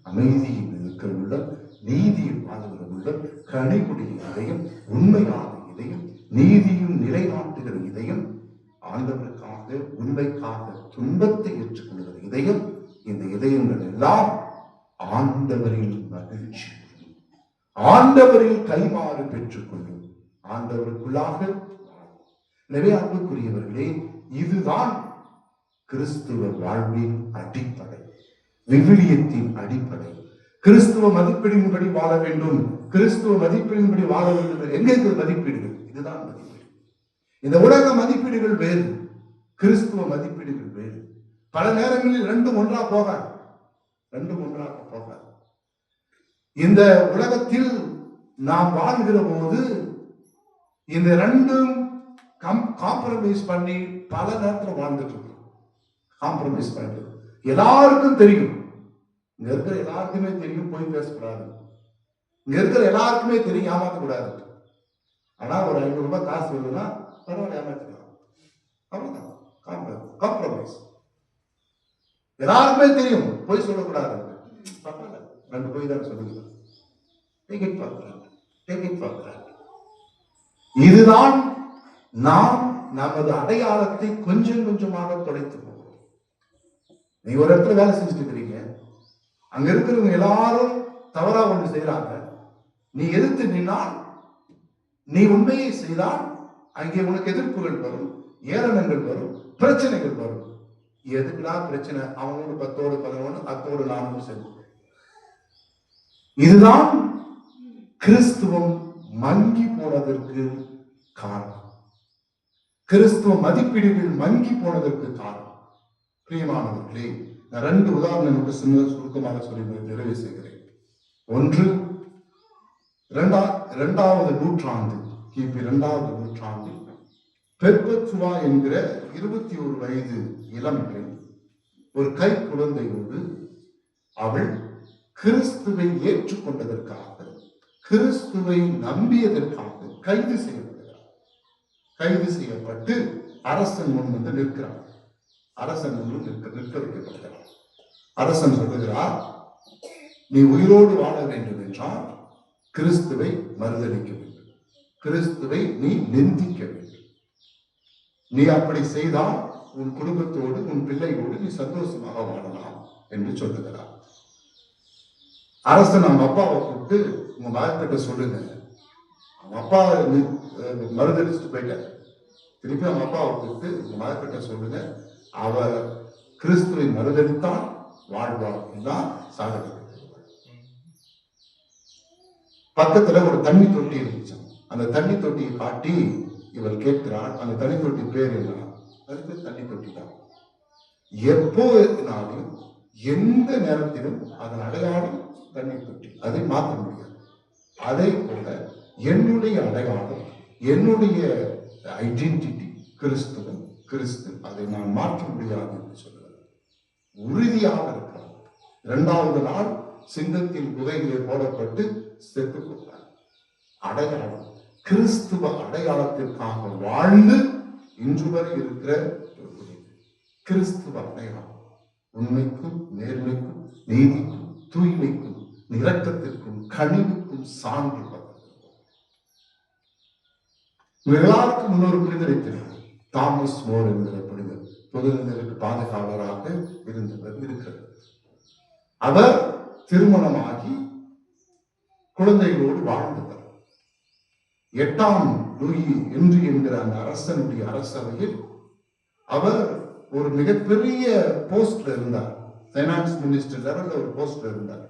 அமைதியில் இருக்கிற உள்ளம், நீதியில் வாழ்கிற உள்ளம், கனிவுடைய இதயம், உண்மையான இதயம், நீதியும் நிலைநாட்டுகிற இதயம், ஆண்டவருக்காக உண்மைக்காக துன்பத்தை ஏற்றுக்கொள்கிற இதயம். இந்த இதயங்கள் எல்லாம் ஆண்டவரில் மகிழ்ச்சி, ஆண்டவரில் கைமாறு பெற்றுக் கொள்ளும், ஆண்டவருக்குள்ளாக. எனவே அன்புக்குரியவர்களே, இதுதான் கிறிஸ்துவ வாழ்வின் அடிப்படை, விவிலியத்தின் அடிப்படை. கிறிஸ்துவ மதிப்பீடின்படி வாழ வேண்டும், கிறிஸ்துவ மதிப்பீடின்படி வாழ வேண்டும். எங்கே இருக்கிற மதிப்பீடுகள்? இதுதான் மதிப்பீடு. இந்த உலக மதிப்பீடுகள் வேறு, கிறிஸ்துவ மதிப்பீடுகள் வேறு. பல நேரங்களில் ரெண்டும் ஒன்றா போகாது. இந்த உலகத்தில் நாம் வாழ்கிற போது இந்த ரெண்டும் காம்ப்ரமைஸ் பண்ணி பல நேரத்தில் வாழ்ந்துட்டு இருக்கோம். காம்ப்ரமைஸ் பண்ணி எல்லாருக்கும் தெரியும், இங்க இருக்கிற எல்லாருக்குமே தெரியும் போய் பேசக்கூடாது, இங்க இருக்கிற எல்லாருக்குமே தெரியும் ஏமாற்றக்கூடாது. ஆனா ஒரு 500 ரூபாய் காசு வருதுன்னா பரவாயில்ல ஏமாற்றிக்கலாம், அவ்வளவுதான். காம்ப்ரமைஸ். எல்லாருக்குமே தெரியும் போய் சொல்லக்கூடாது, பரவாயில்ல 2 போய் தான் சொல்லுங்க. இதுதான் நாம் நமது அடையாளத்தை கொஞ்சம் கொஞ்சமாக தொலைத்து போகிறோம். நீ ஒரு இடத்துல வேலை செஞ்சுட்டு இருக்கிறீங்க, அங்க இருக்கிறவங்க எல்லாரும் தவறா ஒன்று செய்யறாங்க, நீ எதிர்த்து நின்னால், நீ உண்மையை செய்தால் அங்கே உனக்கு எதிர்ப்புகள் வரும், ஏளனங்கள் வரும், பிரச்சனைகள் வரும். எதுக்குலாம் பிரச்சனை? அவனோடு 10ஓடு 11, அத்தோடு 4 செல்லும். இதுதான் கிறிஸ்துவம் மங்கி போனதற்கு காரணம், கிறிஸ்துவ மதிப்பீடுகள் மங்கி போனதற்கு காரணம். பிரியமானவர்களே, நான் 2 உதாரணம் சுருக்கமாக சொல்லி நிறைவு செய்கிறேன். ஒன்று, 2வது நூற்றாண்டு, கிபி 2வது நூற்றாண்டில் பெர்பச்சுவா என்கிற 21 வயது இளம் பெண் ஒரு கை குழந்தையோடு அவள் கிறிஸ்துவை ஏற்றுக்கொண்டதற்காக, கிறிஸ்துவை நம்பியதற்காக கைது செய்யப்படுகிறார். கைது செய்யப்பட்டு அரசன் முன் வந்து நிற்கிறார். அரசன் முன் நிற்க வைக்கப்படுகிறார். அரசன் சொல்லுகிறார், நீ உயிரோடு வாழ வேண்டும் என்றால் கிறிஸ்துவை மறுதலிக்க வேண்டும், கிறிஸ்துவை நீ நிந்திக்க வேண்டும். நீ அப்படி செய்தால் உன் குடும்பத்தோடு உன் பிள்ளையோடு நீ சந்தோஷமாக வாழலாம் என்று சொல்லுகிறார். அரசன் அவங்க அப்பாவை கூப்பிட்டு, உங்க மகன்கிட்ட சொல்லுங்க, அவங்க அப்பா மறுதளிச்சுட்டு போயிட்டார், திருப்பி அவங்க அப்பாவை கூப்பிட்டு உங்க மகன்கிட்ட சொல்லுங்க, அவர் கிறிஸ்துவை மறுதளித்தான் வாழ்வார் தான் சாதனை. பக்கத்துல ஒரு தண்ணி தொட்டி இருந்துச்சு. அந்த தண்ணி தொட்டியை காட்டி இவர் கேட்கிறார், அந்த தண்ணி தொட்டி பேர் என்ன? அதுக்கு தண்ணி தொட்டி தான். எப்போனாலும் எந்த நேரத்திலும் அதன் அடையாளம் தண்ணி தொட்டி, அதை மாற்ற முடியாது. அதே போல என்னுடைய அடையாளம், என்னுடைய ஐடென்டிட்டி கிறிஸ்துவம், கிறிஸ்து, அதை நான் மாற்ற முடியாது என்று சொல்லுகிறார். உறுதியாக இருக்கிறார். 2வது நாள் சிங்கத்தின் குகையிலே போடப்பட்டு செத்து போகிறார். அடையாளம், கிறிஸ்துவ அடையாளத்திற்காக வாழ்ந்து இன்று வரை இருக்கிற கிறிஸ்துவ அடையாளம், உண்மைக்கும் நேர்மைக்கும் நீதிக்கும் தூய்மைக்கும் இரக்கத்திற்கும் கனிவுக்கும் சான்று. எல்லாருக்கும் இன்னொரு புரிதலை தெரியும். தாமஸ் மோர் என்கிற புனிதர் பொதுநிலைக்கு பாதுகாவலராக இருந்தவர் இருக்கிறார். அவர் திருமணமாகி குழந்தைகளோடு வாழ்ந்தவர். 8ஆம் லூயி என்று என்கிற அந்த அரசனுடைய அரசவையில் அவர் ஒரு மிகப்பெரிய போஸ்ட்ல இருந்தார். ஃபைனான்ஸ் மினிஸ்டர் லெவல்ல ஒரு போஸ்ட்ல இருந்தார்.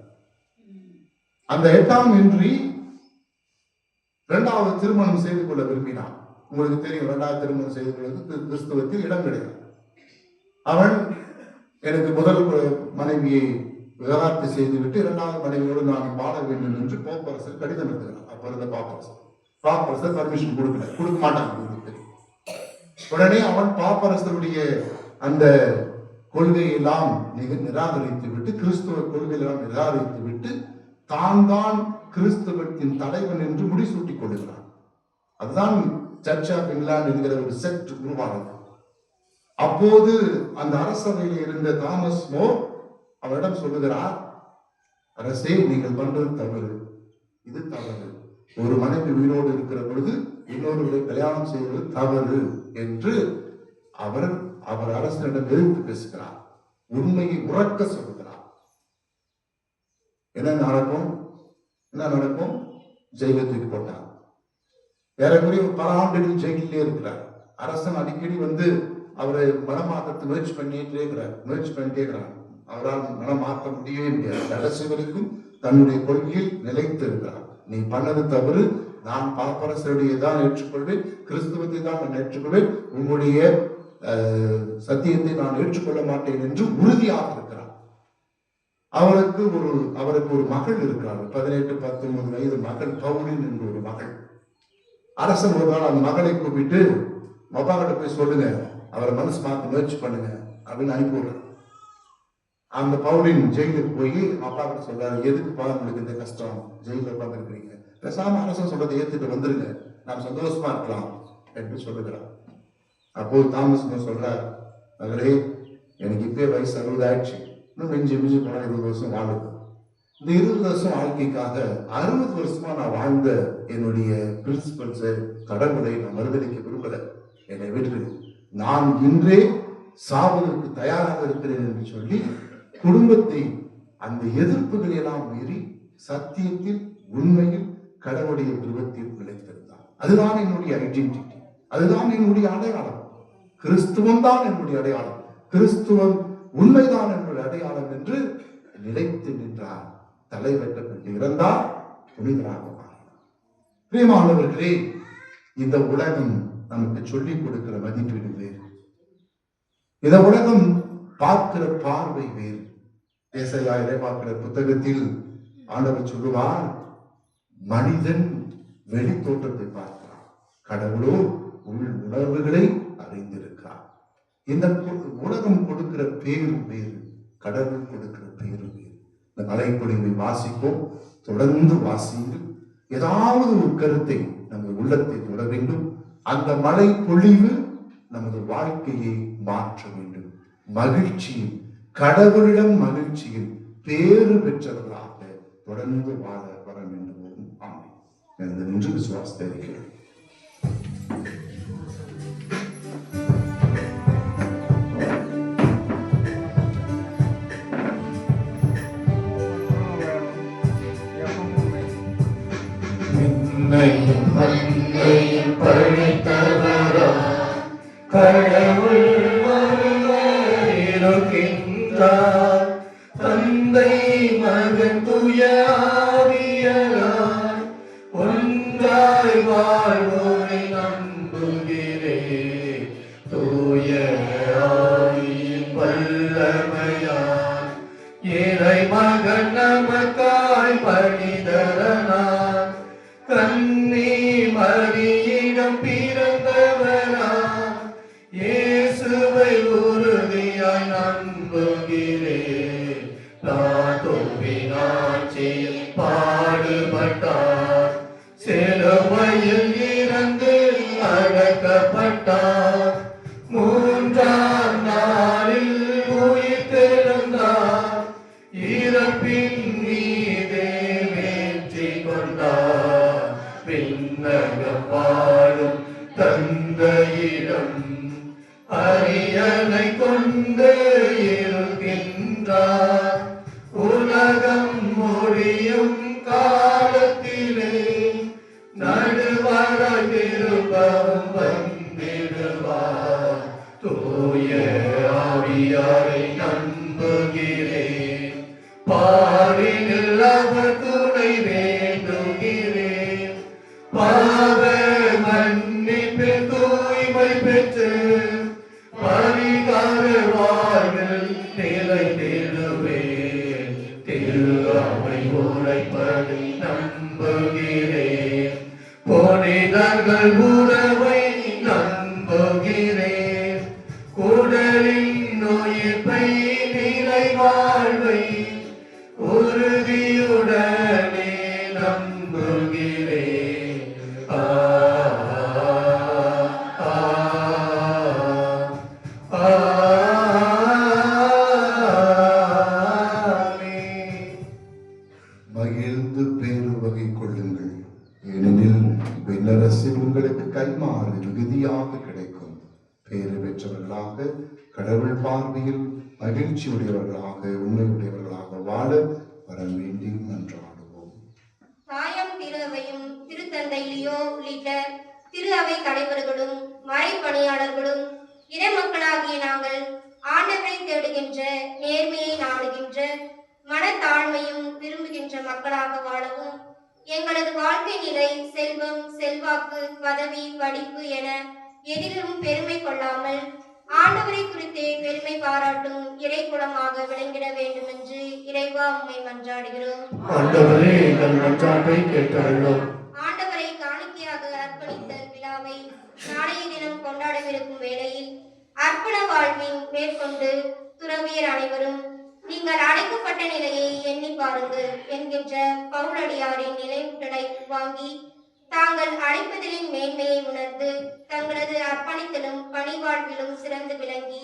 அந்த 8ஆம் ஹென்றி 2வது திருமணம் செய்து கொள்ள விரும்பினான். உங்களுக்கு தெரியும், 2வது திருமணம் செய்து கொள்வது கிறிஸ்துவத்தில் இடம் கிடையாது. அவன் எனக்கு முதல் மனைவியை விவகாரத்தை செய்துவிட்டு 2வது மனைவியோடு நான் வாழ வேண்டும் என்று போப்பரசர் கடிதம் எழுதுகிறார். அப்ப இருந்த பாப்பரசர் பர்மிஷன் கொடுக்க மாட்டாங்க. உடனே அவன் பாப்பரசருடைய அந்த கொள்கையெல்லாம் நிராகரித்து விட்டு, கிறிஸ்துவ கொள்கையெல்லாம் நிராகரித்து விட்டு, தான் கிறிஸ்தவத்தின் தலைவன் என்று முடிசூட்டிக் கொள்கிறான். அதுதான் சர்ச் ஆஃப் இங்கிலாந்து என்கிற ஒரு செக்ட் உருவானது. அப்போது அந்த அரசவையில் இருந்த தாமஸ் மோர் அவரிடம் சொல்லுகிறார், அரசே, நீங்கள் பண்றது தவறு, இது தவறு. ஒரு மனைவி உயிரோடு இருக்கிற பொழுது இன்னொருவரை கல்யாணம் செய்வது தவறு என்று அவர் அரசனிடம் எதிர்த்து பேசுகிறார். உண்மையை உறக்க சொல்லுகிறார். என்ன நடக்கும்? ஜெயிலுக்கு தூக்கி போட்டார். ஏறக்குறைய பல ஆண்டுகள் ஜெயிலே இருக்கிறார். அரசன் அடிக்கடி வந்து அவரை மனமாக்கத்து முயற்சி பண்ணிட்டே இருக்கிறார். அவரால் மனம் மாற்ற முடியவே முடியாது. கடைசி வரைக்கும் தன்னுடைய கொள்கையில் நிலைத்து இருக்கிறார். நீ பண்ணது தவறு, நான் பாப்பரசருடைய தான் ஏற்றுக்கொள்வேன், கிறிஸ்துவத்தை தான் நான் ஏற்றுக்கொள்வேன், உங்களுடைய சத்தியத்தை நான் ஏற்றுக்கொள்ள மாட்டேன் என்று உறுதியாக இருக்கிறார். அவருக்கு ஒரு மகள் இருக்கிறார். 18-19 வயது மகள் பவுலின் என்ற ஒரு மகள். அரசன் ஒரு நாள் அந்த மகளை கூப்பிட்டு, அப்பா கிட்ட போய் சொல்லுங்க, அவரை மனசு மாற்ற முயற்சி பண்ணுங்க அப்படின்னு அனுப்பிவிடுறார். அந்த பவுலின் ஜெயிலுக்கு போய் அப்பா கிட்ட சொல்றாரு, எதுக்குப்பா உங்களுக்கு இந்த கஷ்டம், ஜெயில உட்கார்ந்து இருக்கிறீங்க, பேசாம அரசன் சொல்றதை ஏத்துட்டு வந்துருங்க, நாம் சந்தோஷமா இருக்கலாம் என்று சொல்லுகிறார். அப்போ தாமஸ் சொல்றார், மகளே, எனக்கு இப்பே வயசு 60 ஆயிடுச்சு, இன்னும் மிஞ்சி போனா 20 வருஷம் வாழுது. இந்த 20 வருஷம் வாழ்க்கைக்காக 60 வருஷமா நான் வாழ்ந்த என்னுடைய பிரின்சிபல்ஸை, கடவுளை நான் மறுதளிக்க விரும்பல, என்னை விட்டு நான் இன்றே சாவதற்கு தயாராக இருக்கிறேன் என்று சொல்லி குடும்பத்தை அந்த எதிர்ப்புகளை எல்லாம் மீறி சத்தியத்தில், உண்மையில், கடவுளுடைய துருவத்தில் நிலைத்திருந்தார். அதுதான் என்னுடைய ஐடென்டிட்டி, அதுதான் என்னுடைய அடையாளம். கிறிஸ்துவம் தான் என்னுடைய அடையாளம், கிறிஸ்துவம் உண்மைதான் என்னுடைய அடையாளம் என்று நிலைத்து நின்றார். தலை வெட்டப்பட்டு இறந்தார், புனிதராக மாறினார். பிரியமானவர்களே, இந்த உலகம் நமக்கு சொல்லிக் கொடுக்கிற மதிப்பீடு வேறு, இந்த உலகம் பார்க்கிற பார்வை வேறு. ஏசாயா இறைவாக்கிற புத்தகத்தில் ஆண்டவர் சொல்லுவார், மனிதன் வெளி தோற்றத்தை பார்க்கிறான், கடவுளோ உள் உணர்வுகளை அறிந்திருக்கிறார். இந்த உலகம் கொடுக்கிற பேரு வேறு, கடவுள் கொடுக்கிற பேரு வேறு. இந்த மலைப்பொழிவை வாசிப்போம், தொடர்ந்து வாசியுங்கள். ஏதாவது ஒரு கருத்தை நமது உள்ளத்தை தொட வேண்டும். அந்த மழை பொழிவு நமது வாழ்க்கையை மாற்ற வேண்டும். மகிழ்ச்சியில், கடவுளிடம் மகிழ்ச்சியில் பேறு பெற்றவர்களாக தொடர்ந்து வாழ வர வேண்டும். ஆமென். எனது நின்று விசுவாசத்தை இருக்கிறேன். பழித்தவரா கடவுள் இருக்கின்றார். தந்தை மகன் தூய ஆவியார் ஒன்றாய் வாழ்வோரை நம்புகிறேன். தூய ஆவியின் வல்லமையார் இறை மகன் நமக்காய் பணிதரனார். கன்னி மரியிடம் பிறந்தவரா இயேசுவை உறுதியாய் நம்புகிறேன். தோப்பினாட்சியில் பாடுபட்டார், சிலுவையில் இறந்து அடக்கப்பட்டார், 3ஆம் நாளில் உயிர் தெழுந்தார், இறப்பின் மீதே வெற்றி கொண்டார். பின்னகம் வாழும் தந்தையிடம் அரியணை கொண்டு இருக்கின்றார். உலகம் முடியும் காலத்திலே நடுவராய் திரும்பவும் வந்திடுவார். தூய ஆவியாரை நம்புகிறேன், பாரினில் அவர் துணை வேண்டுகிறேன். பாவ மன்னிப்பில் தூய்மை பெற்று பரிகார வாழ்வில் நிலை தேடுவேன். திரு அவை உரைப்படி நம்புகிறேன், புனிதர்கள் உறவை நம்புகிறேன். உடலின் உயிர்ப்பை நிலை வாழ்வை உறுதியுடனே நம்புகிறேன். மகிழ்ந்து பேரு வகை கொள்ளுங்கள், ஏனெனில் விண்ணரசில் உங்களுக்கு கைமாறு மிகுதியாக கிடைக்கும். பேறு பெற்றவர்களாக, கடவுள் பார்வையில் மகிழ்ச்சியுடையவர்களாக, உண்மையுடையவர்களாக வாழ வரம் வேண்டி மன்றாடுவோம். தாயம் திரு அவையும் திருத்தந்தை லியோ உள்ளிட்ட திரு அவை தலைவர்களும் மறை பணியாளர்களும் இறைமக்களாகிய நாங்கள் ஆண்டவரை தேடுகின்ற, நேர்மையை நாடுகின்ற, மனத்தாழ்மையும் விரும்புகின்ற மக்களாக வாழவும் எங்களது வாழ்க்கை நிலை, செல்வம், செல்வாக்கு, பதவி, படிப்பு என எதிலும் பெருமை கொள்ளாமல் ஆண்டவரை குறித்தே பெருமை பாராட்டும் இறைக்குலமாக விளங்கிட வேண்டும் என்று இறைவா உம்மை மன்றாடுகிறோம். ஆண்டவரே, எங்கள் மன்றாட்டை கேட்டருளும். ஆண்டவரை காணிக்கையாக அர்ப்பணித்தல் விழாவை நாளைய தினம் கொண்டாடவிருக்கும் வேளையில் அர்ப்பண வாழ்வின் மேற்கொண்டு துறவியர் அனைவரும் நீங்கள் அழைக்கப்பட்ட நிலையை எண்ணி பாருங்கள் என்கின்ற பவுலடியாரின் நினைவூட்டலை வாங்கி தாங்கள் அழைப்பதிலின் மேன்மையை உணர்ந்து தங்களது அர்ப்பணித்தலும் பணிவாழ்விலும் சிறந்து விளங்கி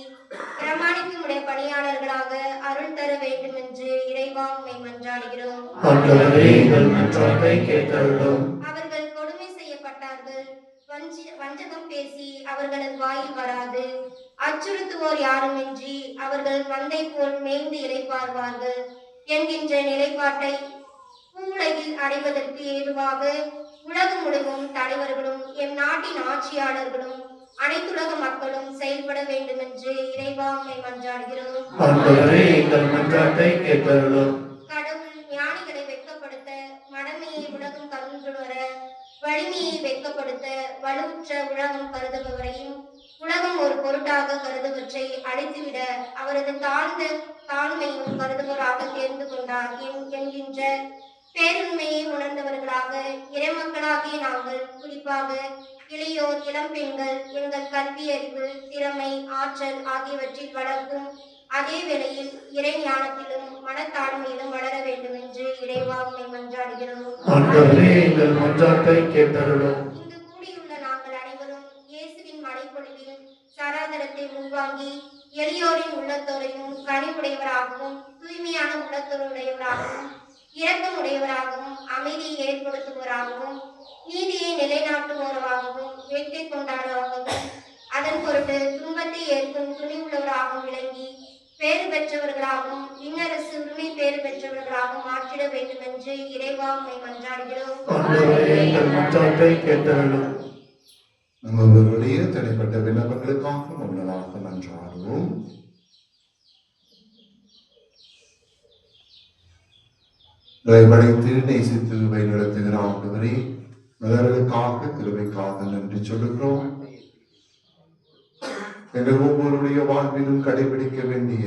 பிரமாணிக்குமுடைய பணியாளர்களாக அருள் தர வேண்டும் என்று இறைவா உம்மை மன்றாடுகிறோம். ஆண்டவரே, எங்கள் மன்றாட்டை கேட்டருளும். அவர்கள் கொடுமை செய்யப்பட்டார்கள், வஞ்சகம் பேசி அவர்களது வாயில் வராது, அச்சுறுத்துவோர் யாருமின்றி அவர்கள் மந்தை போல் மேய்ந்து இளைப்பார்வார்கள் என்கின்ற நிலைப்பாட்டை பூவுலகில் அடைவதற்கு ஏதுவாக உலகம் முழுவதும் தலைவர்களும் எம் நாட்டின் ஆட்சியாளர்களும் அனைத்துலக மக்களும் செயல்பட வேண்டும் என்று இறைவா உம்மை மன்றாடுகிறோம். ஆண்டவரே, எங்கள் மன்றாட்டை கேட்டருளும். கடவுள் ஞானிகளை வெட்கப்படுத்த, மடமையை உலகம் கருண்டு வர, வலிமையை வெட்கப்படுத்த, வலுவுற்ற உலகம் கருதுபவரையும் உலகம் ஒரு பொருட்டாக கருதுவற்றை அழித்துவிட அவரது தாழ்ந்த தாழ்மையும் கருதுபவராக தேர்ந்து கொண்டார் என்கின்ற பேருண்மையை உணர்ந்தவர்களாக இறைமக்களாகிய நாங்கள் குறிப்பாக இளையோர், இளம்பெண்கள் எங்கள் கல்வி அறிவு, திறமை, ஆற்றல் ஆகியவற்றில் வளர்க்கும் அதே வேளையில் இறை ஞானத்திலும் மனத்தாழ்மையிலும் வளர வேண்டும் என்று இறைவா உம்மை மன்றாடுகிறோம். ஆண்டவரே, எங்கள் மன்றாட்டை கேட்டருளும். இங்கு கூடியுள்ள நாங்கள் அனைவரும் இயேசுவின் மழைப்பொழிவில் சராதரத்தை உள்வாங்கி எளியோரின் உள்ளத்தோரையும் கனிவுடையவராகவும் தூய்மையான உள்ளத்தோருடையவராகவும் இரக்கமுடையவராகவும் அமைதியை ஏற்படுத்துவோராகவும் நீதியை நிலைநாட்டுவோராகவும் வேட்கை கொண்டாடுவராகவும் அதன் பொருட்டு துன்பத்தை ஏற்கும் துணிவுள்ளவராகவும் விளங்கி பேறு பெற்றவர்களாகவும் விண்ணரசு உரிமை பேறு பெற்றவர்களாகவும் மாற்றிட வேண்டும் என்று இறைவா உம்மை மன்றாடுகிறோம். ஆண்டவரே, எங்கள் மன்றாட்டை கேட்டருளும். நம்மளுடைய தனிப்பட்ட விண்ணப்பங்களுக்காக முன்னதாக மன்றாடுவோம். படைத்து நேசித்து வழிநடத்துகிற ஆண்டவரே, மலர்களுக்காக கிருபைக்காக நன்றி சொல்லுகிறோம். எங்கள் ஒவ்வொருடைய வாழ்விலும் கடைபிடிக்க வேண்டிய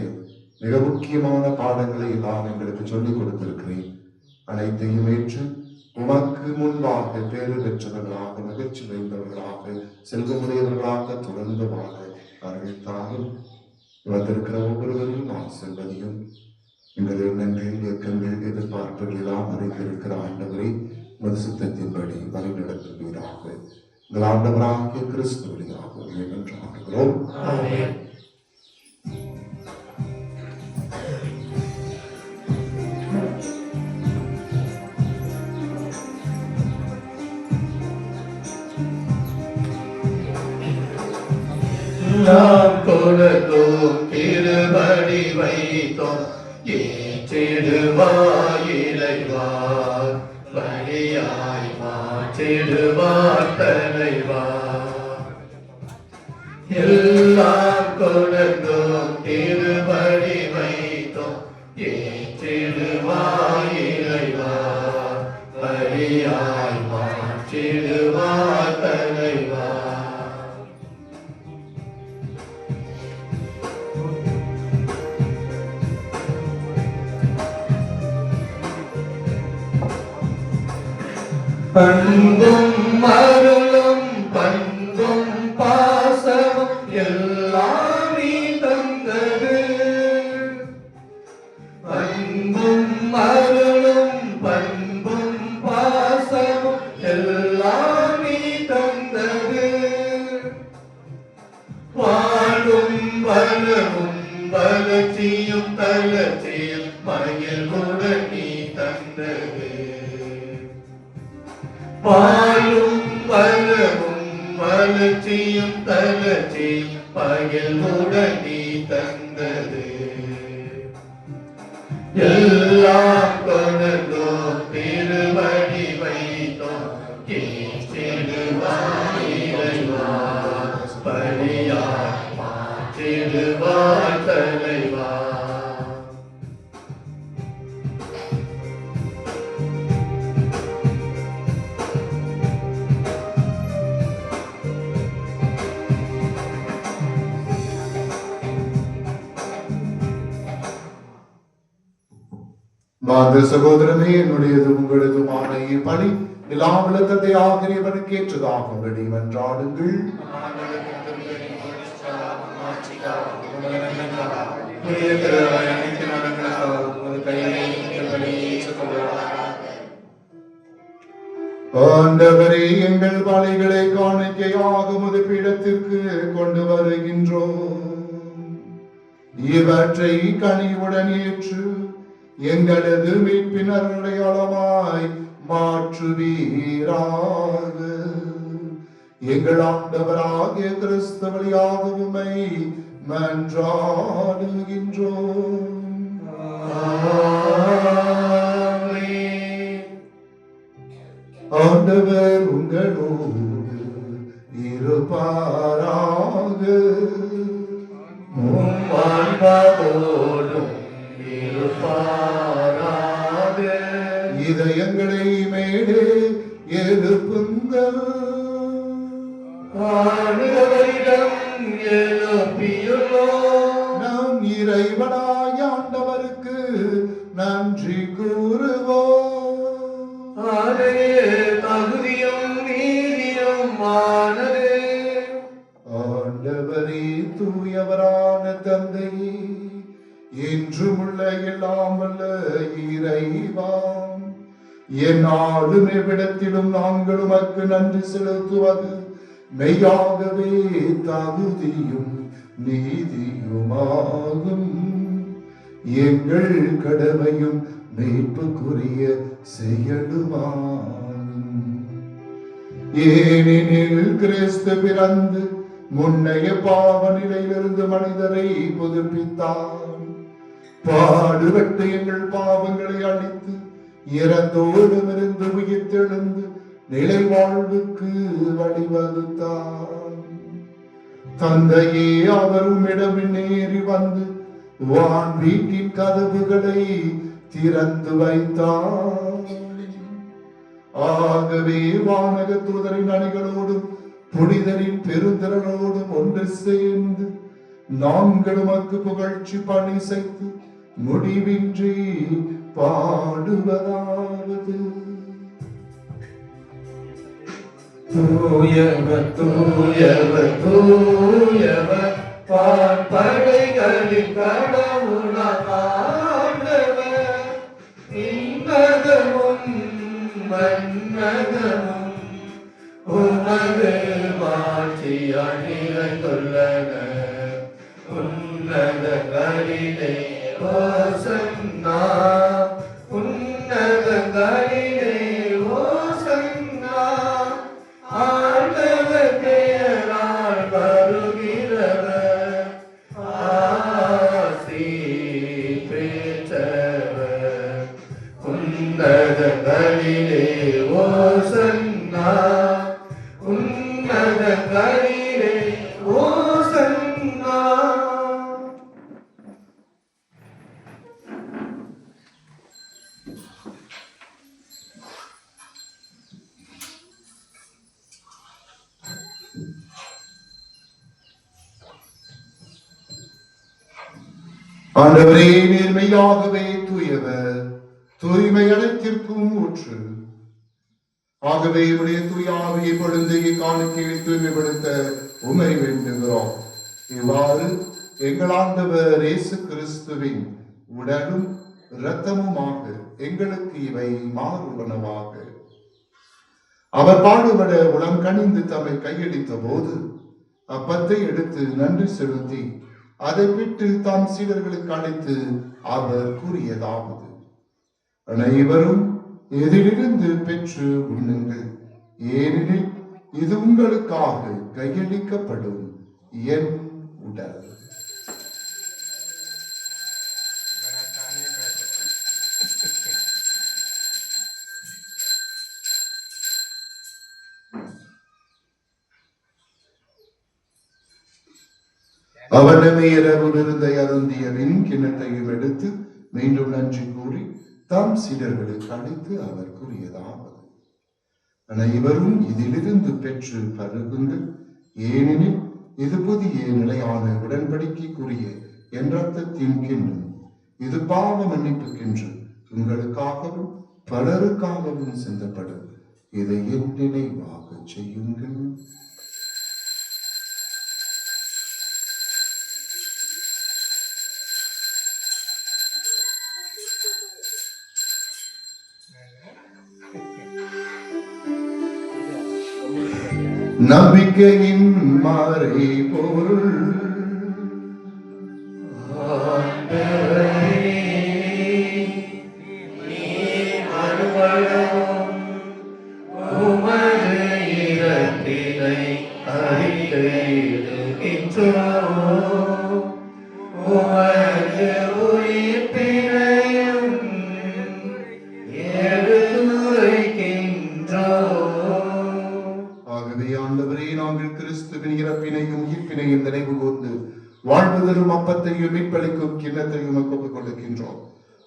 மிக முக்கியமான பாடங்களை எல்லாம் எங்களுக்கு சொல்லிக் கொடுத்திருக்கிறேன். அனைத்தையும் ஏற்று உமக்கு முன்பாக பேறு பெற்றவர்களாக, மகிழ்ச்சி வைந்தவர்களாக, செல்வமுடையவர்களாக தொடர்ந்து வாழ அறிவித்தாலும் வந்திருக்கிற ஒவ்வொருவரையும் ஆசீர்வதியும். எங்கள் எண்ணங்கள், இயக்கங்கள், எதிர்பார்ப்புகள் எல்லாம் அறிந்திருக்கிற ஆண்டவரை உமது சித்தத்தின்படி வழி நடத்துவீராக. எங்கள் ஆண்டவராகிய கிறிஸ்து வழியாக மன்றாடுகிறோம். ஆமென். நாம் கொடுத்தோம், திருவடி வைத்தோம், ஏற்றிடுவாய் இறைவா, வழியாய் மாற்றிடுவார் தலைவா. எல்லாம் கொடுத்தோம், திருபடி வைத்தோம் ஏற்றிடுவாய் இறைவா பலியாய் மாற்றிடுவாய் தலைவா. அன்பும் அருளும் பண்பும் பாசமும் எல்லாம் நீ தந்தது. அன்பும் அருளும் பண்பும் பாசமும் எல்லாம் நீ தந்தது. வாழும் வளமும் வளர்ச்சியும் தளர்ச்சியும் மகிழ்வுடன் நீ தந்தது. பாலும் வளமும் வளர்ச்சியும் தளர்ச்சியும் பகிர்வுடன் நீ தந்தது. எல்லாம் கொண்டோம் திருவடி வைத்தோம் ஏற்றிடுவாய் இறைவா பலியாய் மாற்றிடுவாய் தலைவா. மாத சகோதரமே, என்னுடையது உங்களதுமான இப்பணி எல்லாம் விளக்கத்தை ஆகிரியவனுக்கு ஏற்றதாக உங்களை மன்றாடுங்கள். ஆண்டவரே, எங்கள் பாலைகளை காணிக்கையாக உமது பீடத்திற்கு கொண்டு வருகின்றோம். இவற்றை கனிவுடன் ஏற்று எங்களது மீட்பின் அடையாளமாய் மாற்றுவீராக. எங்கள் ஆண்டவராகிய கிறிஸ்து வழியாக உம்மை மன்றாடுகின்றோம். ஆண்டவர் உங்களோடு இருப்பாராக. ஆன்மாவோடும் இதயங்களை மேலே எழுப்புங்கள். நாம் இறைவனாய் ஆண்டவருக்கு நன்றி கூறுவோம். தகுதியும் நீதியும் ஆனதே. ஆண்டவரே, தூயவரான தந்தையே, என்றும் உள்ள எல்லாம் வல்ல இறைவா, எந்நாளும் எவ்விடத்திலும் நாங்கள் உமக்கு நன்றி செலுத்துவது மெய்யாகவே தகுதியும் நீதியுமாகும். எங்கள் கடமையும் மீட்புக்குரிய செயலுமாகும். ஏனெனில் கிறிஸ்து பிறந்து முன்னைய பாவ நிலையிலிருந்து மனிதரை புதுப்பித்தார். பாடுபட்டு எங்கள் பாவங்களை அழித்து இறந்தோடுமிருந்து உயிர்த்தெழுந்து நிலை வாழ்வுக்கு வழிவகுத்தார். தந்தையே, அவர் உம்மிடம் நேரி வந்து வான் வீட்டின் கதவுகளை திறந்து வைத்தார். ஆகவே வானக தூதரின் அணிகளோடும் புனிதரின் பெருந்திரளோடும் ஒன்று சேர்ந்து நாங்கள் உமக்கு புகழ்ச்சி பணி செய்து முடிவின்றி பாடுவதாவது. தூயவர் தூயவர் தூயவர் படைகளின் கடவுளானவர். விண்ணகமும் மண்ணகமும் உமது மாட்சியால் நிறைந்துள்ளன. உன்னதங்களிலே ஓசன்னா, உன்னதங்களிலே ஓசன்னா. ஆண்டவர் பெயரால் வருகிறவர் ஆசி பெற்றவர். உன்னதங்களிலே ஓசன்னா, உன்னதங்களிலே ஓசன்னா. ஆண்டவரே, நேர்மையாகவே தூயவர், தூய்மை அனைத்திற்கும் ஊற்று. ஆகவே உடைய தூய ஆவியை பொழுது இக்காலத்தில் தூய்மைப்படுத்த உமை வேண்டுகிறோம். இவ்வாறு எங்கள் ஆண்டவர் இயேசு கிறிஸ்துவின் உடலும் இரத்தமுமாக எங்களுக்கு இவை மாறுவனவாக. அவர் பாடுபட உளம் கனிந்து தம்மை கையளித்த போது அப்பத்தை எடுத்து நன்றி செலுத்தி அதை விட்டு தாம் சீடர்களுக்கு அளித்து அவர் கூறியதாவது: அனைவரும் இதிலிருந்து பெற்று உண்ணுங்கள், ஏனெனில் இது உங்களுக்காக கையளிக்கப்படும் என் உடல். அவனமே இரவு விருந்தை அருந்தியவின் கிண்ணத்தையும் எடுத்து மீண்டும் நன்றி கூறி தாம் சீடர்களுக்கு அளித்து அவர் கூறியதாவது: அனைவரும் இதிலிருந்து பெற்று பருகுங்கள், ஏனெனில் இது புதிய நிலையான உடன்படிக்கைக்குரிய என் ரத்தத்தின் கிண்ணம். இது பாவ மன்னிப்புக்கென்று உங்களுக்காகவும் பலருக்காகவும் சிந்தப்படும். இதை என் நினைவாக செய்யுங்கள். நம்பிக்கையின் மாறை பொருள் வாழ்வதரும் அப்பத்தையும் மீட்பளிக்கும் கிண்ணத்தையும் ஒப்புக் கொடுக்கின்றோம்.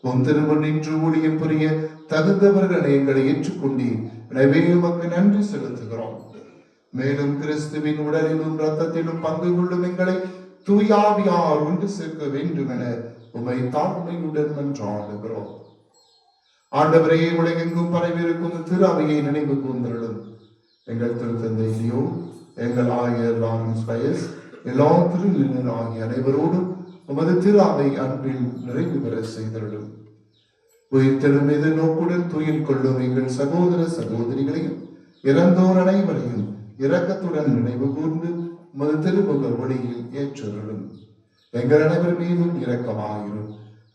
உன் திருமண் நின்று ஊழியம் புரிய தகுந்தவர்களை எங்களை ஏற்றுக்கொண்டீர். எனவே உமக்கு நன்றி செலுத்துகிறோம். மேலும் கிறிஸ்துவின் உடலிலும் இரத்தத்திலும் பங்கு கொள்ளும் எங்களை தூயாவியார் ஒன்று சேர்க்க வேண்டும் என உமை தாழ்மையுடன் மன்றாடுகிறோம். ஆண்டவரே, உலகெங்கும் பரவிருக்கும் திரு அவையை நினைவு கூர்ந்தருளும். எங்கள் திருத்தந்தை லியோ, எங்கள் ஆயர் லாரன்ஸ் பயஸ், எல்லா திருநிலையினர் ஆகிய அனைவரோடும் உமது திரு அவை அன்பில் நிறைவு பெற செய்தருளும். உயிர்த்தெழும் எதிர்நோக்குடன் துயில் கொள்ளும் எங்கள் சகோதர சகோதரிகளையும் இறந்தோர் அனைவரையும் இரக்கத்துடன் நினைவு கூர்ந்து உமது திருமுக ஒளியில் ஏற்றருளும். எங்கள் அனைவர் மீதும் இரக்கமாயிரும்.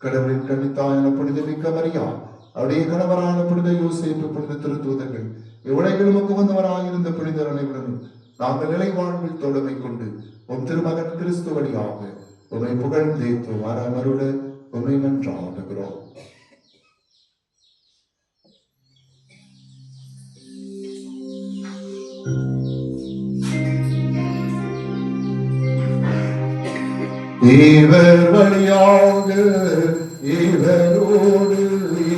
கடவுளின் கன்னித்தாயான புனித மிக்க மரியா, அவருடைய கணவரான புனித யோசேப்பு, புனித திருத்தூதர்கள், எவ்வளைகளும் உகந்தவராயிருந்த புனிதர் அனைவரும் நாங்கள் நிலை வாழ்வில் தோழமை கொண்டு உம் திருமகன் கிறிஸ்து வழியாக உமை புகழ்ந்தேத்து வரமருள உமை நன்றாடுகிறோம். இவர் வழியாக இவரோடு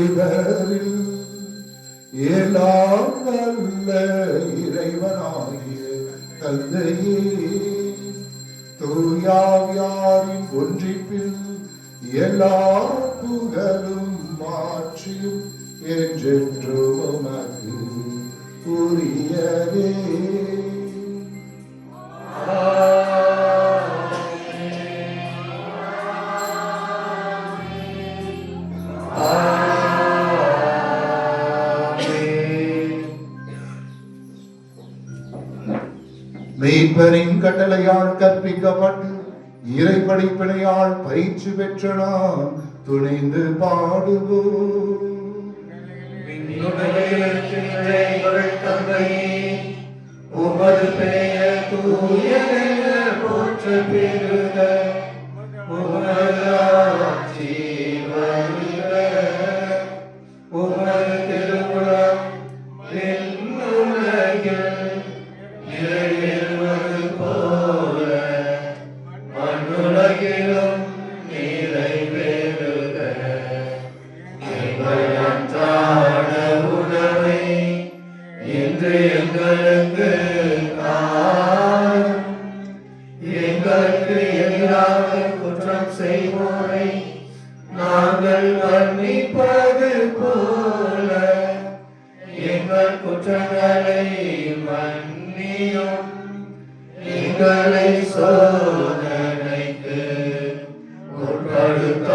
இவரில் எல்லாம் வல்ல இறைவனாகிய தந்தையே, தூயாவியாரின் ஒன்றிப்பில் எல்லா புகழும் மாற்றியும் என்றென்றும் உமக்கு உரியதே. மீட்பரின் கட்டளையால் கற்பிக்கப்பட்டு இறை படிப்பினையால் பயிற்சி பெற்ற நாம் துணிந்து பாடுவோம். உமது பெயர் தூயதென போற்ற பெறுக. உமது ஆட்சி வருக. உமது திருவுளம் விண்ணுலகில் நிறைவேறுவது போல மண்ணுலகிலும் நிறைவேறுக. எங்கள் அன்றாட உணவை இன்று எங்களுக்கு தாரும். எங்களுக்கு எதிராக குற்றம் செய்வோரை பாவங்களை மன்னியும் எங்களை சோதனைக்கு உட்படுத்தாதேயும்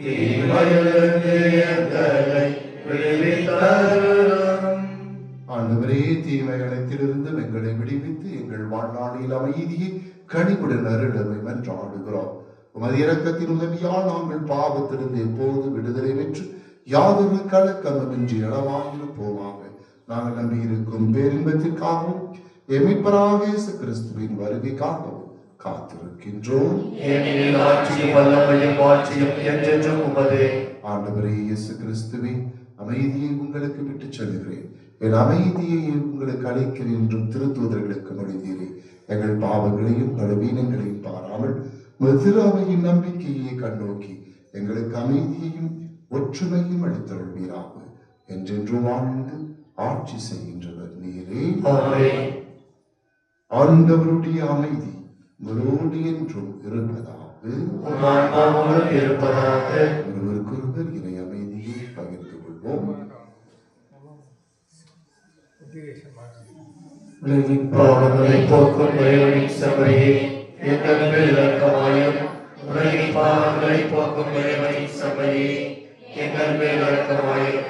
தீமையிலிருந்து எங்களை விடுவித்தருளும். ஆண்டவரே, தீமை அனைத்திலிருந்து எங்களை விடுவித்து எங்கள் வாழ்நாளில் அமைதியை கனிவுடன் அருளமை மன்றாடுகிறோம். உமது இரக்கத்தின் உதவியால் நாங்கள் பாவத்திலிருந்து எப்போது விடுதலை பெற்று யாதொரு கலக்கமின்றி இடமாயிருப்போமாக. நாங்கள் நம்பியிருக்கும் பேரின்பத்திற்காகவும் எமிப்பராக இயேசு கிறிஸ்துவின் வருகைக்காகவும் காத்திருக்கின்றோம். ஏனெனில் ஆட்சியும் வல்லமையும் ஆட்சியும் என்றென்றும் உமதே. ஆண்டவரே இயேசு கிறிஸ்துவே, அமைதியை உங்களுக்கு விட்டுச் செல்கிறேன், என் அமைதியை உங்களுக்கு அளிக்கிறேன் என்றும் திருத்தூதர்களுக்கு மொழிந்தீரே. எங்கள் பாவங்களையும் பலவீனங்களையும் பாராமல் திரு அவையின் நம்பிக்கையை கண்ணோக்கி எங்களுக்கு அமைதியையும் ஒற்றுமையும் அளித்தருள்வீராக. என்றென்று வாழ்ந்து ஆட்சி செய்கின்றவர் நீரே. ஆண்டவருடைய அமைதி உங்களோடு என்றும் இருப்பதாக. ஒருவருக்கொருவர் இறை அமைதியை பகிர்ந்து கொள்வோம். உலகின் பாவங்களை போக்கும் இறைவனின் சபையே, எங்கள் மேல் இரக்கமாயும். உலகின் பாவங்களை போக்கும் இறைவனின் சபையே, எங்கள் மேல் இரக்கமாயும்.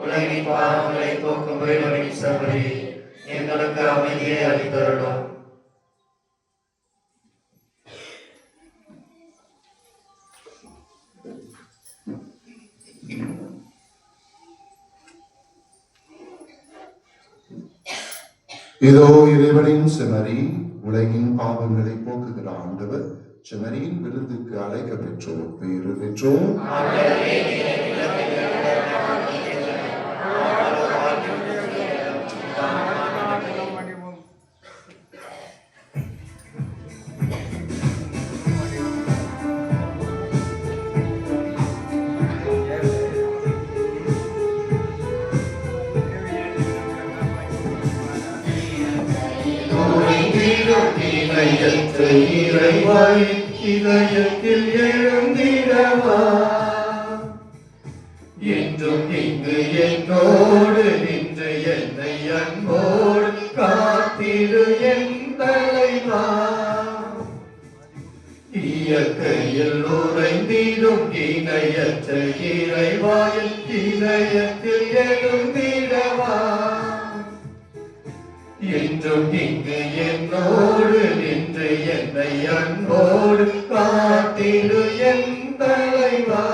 உலகின் பாவங்களை போக்கும் இறைவனின் சபையே, எங்களுக்கு அமைதியை அளித்தருளும். இதோ இறைவனின் செமரி, உலகின் பாவங்களை போக்குகிற ஆண்டவர். செமரியின் விருந்துக்கு அழைக்க பெற்றோர் பேறு பெற்றோர். இதயத்தில் எழுந்திடவா, என்றும் இங்கு என்னோடு நின்று என்னை அன்போடு காத்திடு என் தலைவா. இயற்கையில் உறைந்திடும் இணையற்ற இறைவாயில் இதயத்தில் எழுந்திடவா, என்றும் இங்கு என்னோடு நின்று என்னை அன்போடு காத்திடு என் தலைவா.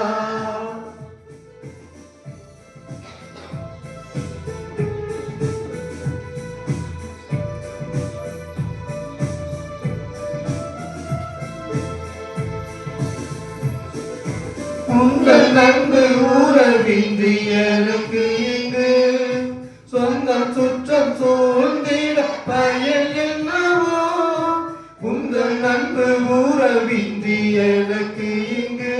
உங்கள் நன்கு உறவின்றி எனக்கு இங்கு சொந்தம் சுற்றம் சூழ்ந்திட பயன் என்னவோ. உங்கள் நன்கு உறவின்றி எனக்கு இங்கு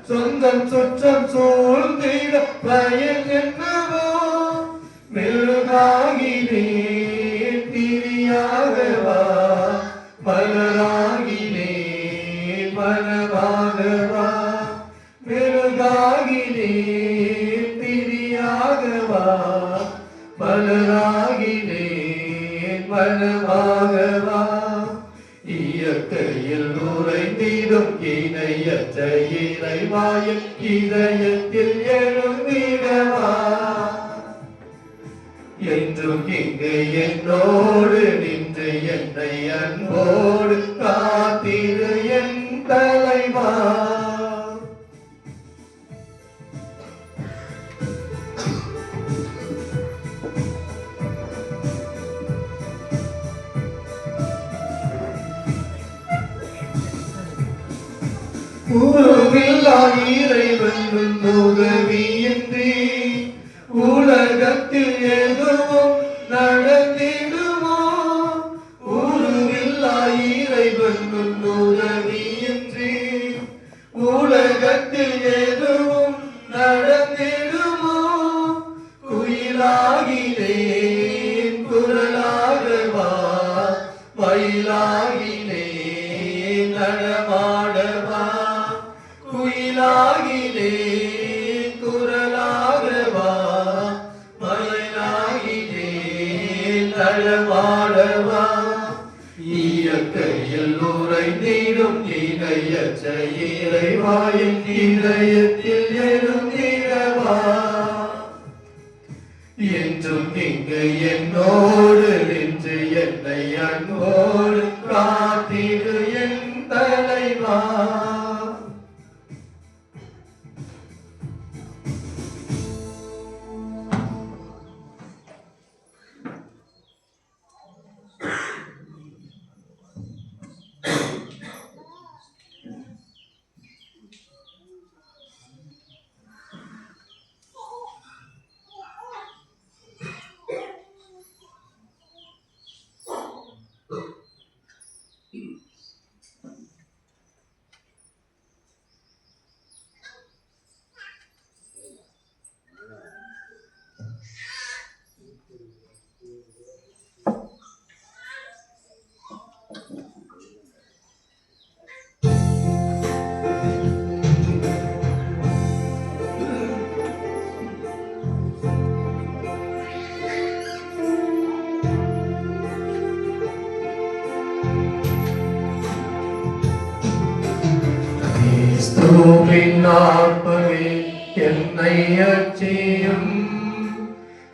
சொந்தம் சுற்றம் சூழ்ந்திட பயன் என்னவோ. மெழுகாகினேன் திரியாகவா, மலராகினேன் மனமாகவா. மெழுகாகினேன் திரியாகவா, மலராகினேன் மனமாகவா. இயற்கையில் உறைந்திடும் இணையற்ற இறைவாயில் இதயத்தில் எழுந்திடவா, என்றும் இங்கு என்னோடு நின்று என்னை அன்போடு காத்திடு என் தலைவா. உருவில்லா இறைவன் உதவியின்றி உலகத்தில் எதுவும் நடந்திடுமோ. உருவில்லா இறைவன் உதவியின்றி உலகத்தில் எதுவும் நடந்திடுமோ. குயிலாகினேன் குரலாகவா, மயிலாகினேன் நடமாடவா. குயிலாகினேன் குரலாகவா, இணையற்ற இறைவாயின் இதயத்தில் எழுந்திடவா என்றும் இங்கு என்னோடு நின்று என்னை அன்போடு காத்திடு என் தலைவா. கிறிஸ்துவின் ஆத்மமே என்னை அச்சியும்,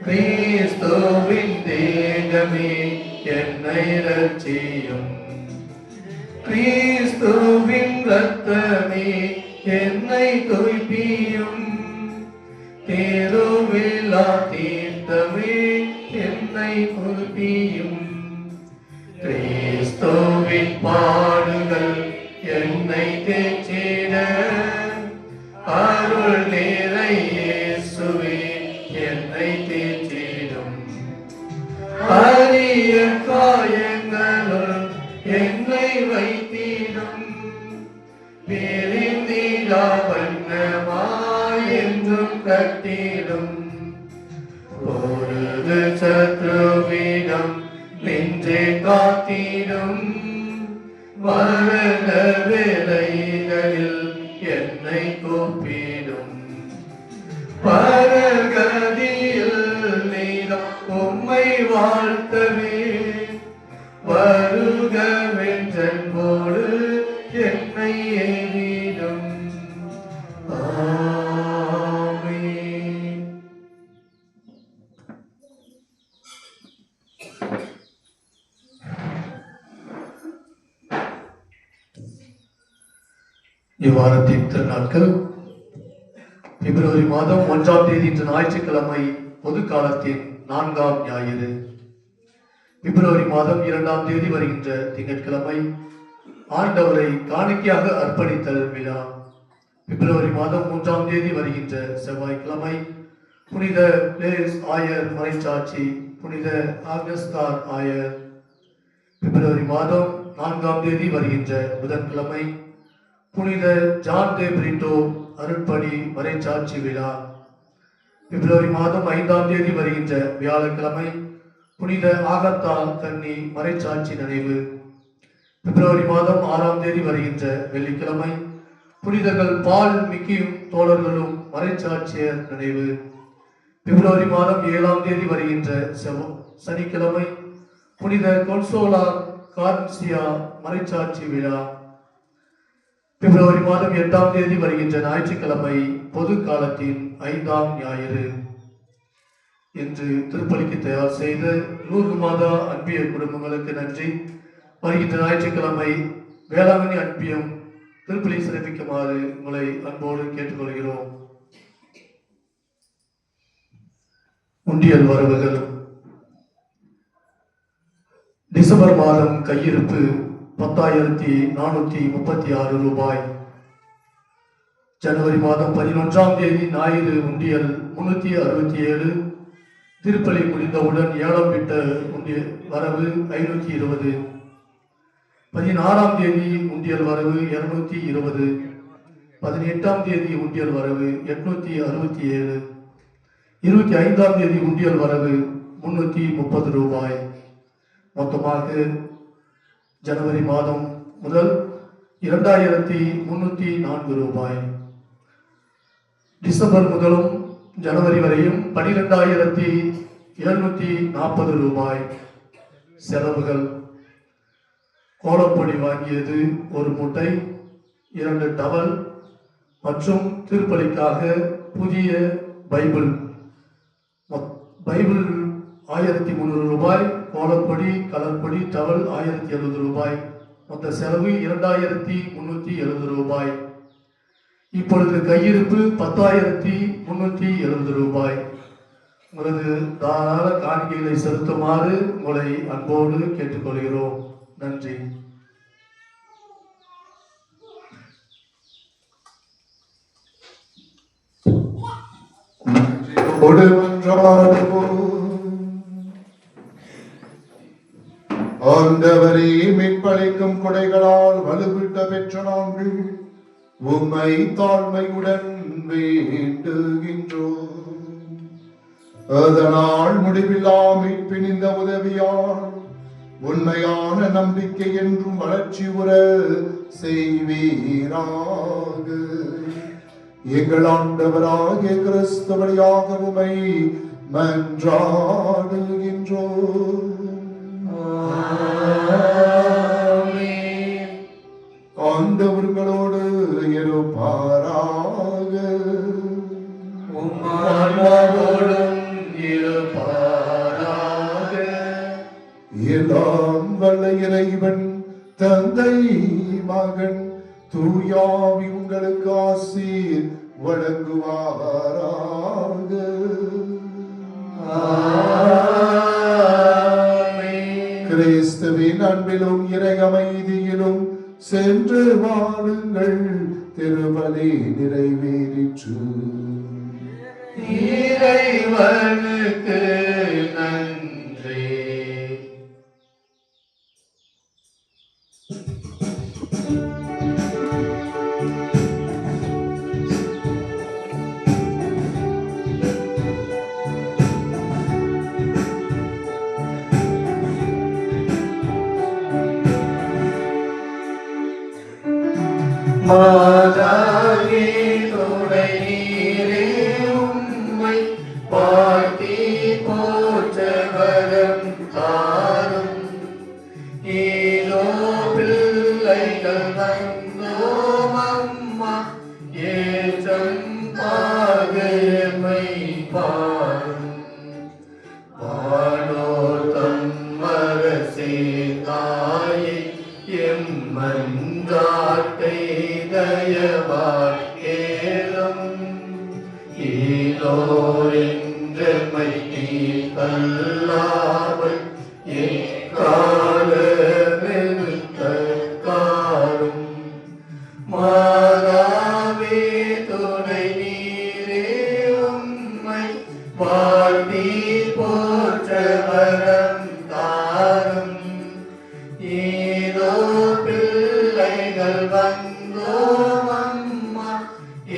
கிறிஸ்துவின் தேகமே என்னை ரட்சியும், கிறிஸ்துவின் இரத்தமே என்னை துய்ப்பியும், தேருவில்லா தீர்த்தமே என்னை புதுப்பியும், கிறிஸ்துவின் பாடுகள் என்னை தேற்றிட, அருள் நிறை இயேசுவே என்னை தேற்றிடும், அரிய காயங்களுள் என்னை வைத்திடும், பிரிந்திடா வண்ணமாய் என்றும் கட்டிடும், பொழுது சத்ருவிடம் நின்றே காத்திடும், மரண வேளைகளில் என்னை கூப்பிடும், பரகதியில் நீதம் உம்மை வாழ்த்தவே, வருகவென்றன்போடு என்னை ஏவிடும். ஆமென். இவ்வாரத்தின் திருநாட்கள் பிப்ரவரி மாதம் 1ஆம் தேதி இன்று ஞாயிற்றுக்கிழமை பொது காலத்தின் 4ஆம் ஞாயிறு. பிப்ரவரி மாதம் 2ஆம் தேதி வருகின்ற திங்கட்கிழமை ஆண்டவரை காணிக்கையாக அர்ப்பணித்தல் விழா. பிப்ரவரி மாதம் 3ஆம் தேதி வருகின்ற செவ்வாய்க்கிழமை புனித பிளேஸ் ஆயர் மறைச்சாட்சி, புனித ஆகஸ்தார் ஆயர். பிப்ரவரி மாதம் 4ஆம் தேதி வருகின்ற புதன்கிழமை புனித ஜான் தே பிரிட்டோ அருட்பணி மறைச்சாட்சி விழா. பிப்ரவரி மாதம் 5ஆம் தேதி வருகின்ற வியாழக்கிழமை புனித ஆகத்தா கன்னி மறைச்சாட்சி நினைவு. பிப்ரவரி மாதம் 6ஆம் தேதி வருகின்ற வெள்ளிக்கிழமை புனிதர்கள் பால் மிக்கியும் தோழர்களும் மறைச்சாட்சியர் நினைவு. பிப்ரவரி மாதம் 7ஆம் தேதி வருகின்ற சனிக்கிழமை புனித கொன்சோலா கார்ன்சியா மறைச்சாட்சி விழா. பிப்ரவரி மாதம் 8ஆம் தேதி வருகின்ற ஞாயிற்றுக்கிழமை பொது காலத்தின் 5ஆம் ஞாயிறு. இன்று திருப்பலிக்கு தயார் செய்த லூர்து மாதா அன்பிய குடும்பங்களுக்கு நன்றி. வருகின்ற ஞாயிற்றுக்கிழமை வேளாங்கண்ணி அன்பியம் திருப்பலி சிறப்பிக்குமாறு உங்களை அன்போடு கேட்டுக்கொள்கிறோம். உண்டியல் வரவுகள். டிசம்பர் மாதம் கையிருப்பு 10,436 ரூபாய். ஜனவரி மாதம் 11ஆம் தேதி ஞாயிறு உண்டியல் 367. திருப்பலி முடிந்தவுடன் ஏலம் விட்ட உண்டியல் வரவு 520. 16ஆம் தேதி உண்டியல் வரவு 220. 18ஆம் தேதி உண்டியல் வரவு 867. 25ஆம் தேதி உண்டியல் வரவு 330 ரூபாய். மொத்தமாக ஜனவரி மாதம் முதல் 2,304 ரூபாய். டிசம்பர் முதலும் ஜனவரி வரையும் 12,740 ரூபாய். செலவுகள்: கோலப்பொடி வாங்கியது 1 மூட்டை, 2 டவல் மற்றும் திருப்பலிக்காக புதிய பைபிள். பைபிள் 1300 ரூபாய், கோலப்பொடி, கலர்பொடி, டவல் 1070 ரூபாய். மொத்த செலவு 2370 ரூபாய். இப்பொழுது கையிருப்பு 10,370 ரூபாய். உங்களது தாராள காணிக்கைகளை செலுத்துமாறு உங்களை அன்போடு கேட்டுக்கொள்கிறோம். நன்றி. ஆண்டவரே, மீட்பளிக்கும் கொடைகளால் வலுவிட்ட பெற்ற நாங்கள் உம்மை தாழ்மையுடன் வேண்டுகின்றோம். அதனால் முடிவில்லா மீட்பின் இந்த உதவியால் உண்மையான நம்பிக்கை என்றும் வளர்ச்சி உற செய்வீராக. எங்கள் ஆண்டவராகிய கிறிஸ்து வழியாக உம்மை மன்றாடுகின்றோம். ஆண்டவர்களோடு இருப்பாராக. எல்லாம் வல்ல இறைவன் தந்தை, மகன், தூயாவி உங்களுக்கு ஆசீர் வழங்குவாராக. கிறிஸ்துவின் அன்பிலும் இறை அமைதியிலும் சென்று வாழுங்கள். திருப்பலி நிறைவேறிற்று. இறைவனுக்கு நன்றி. மாதாவே துணை நீரே, உம்மை பாட்டி போற்ற வரம் தாரும். ஏதோ பிள்ளைகள் வந்தோம் அம்மா, ஏற்றம் பாகமை பாரும். பாடோத்தம் மரசே தாயே, எம்மன்றாட்டை தயவாய் கேளும். ஈலோரென்றமை நீ கல்லாமல் எக்காலமெனுக்காரும். மாதாவே துணை நீரே, உம்மை வாழ்த்தி போற்ற வரம் தாரும். ஏதோ பிள்ளைகள் வந்தோம் அம்மா,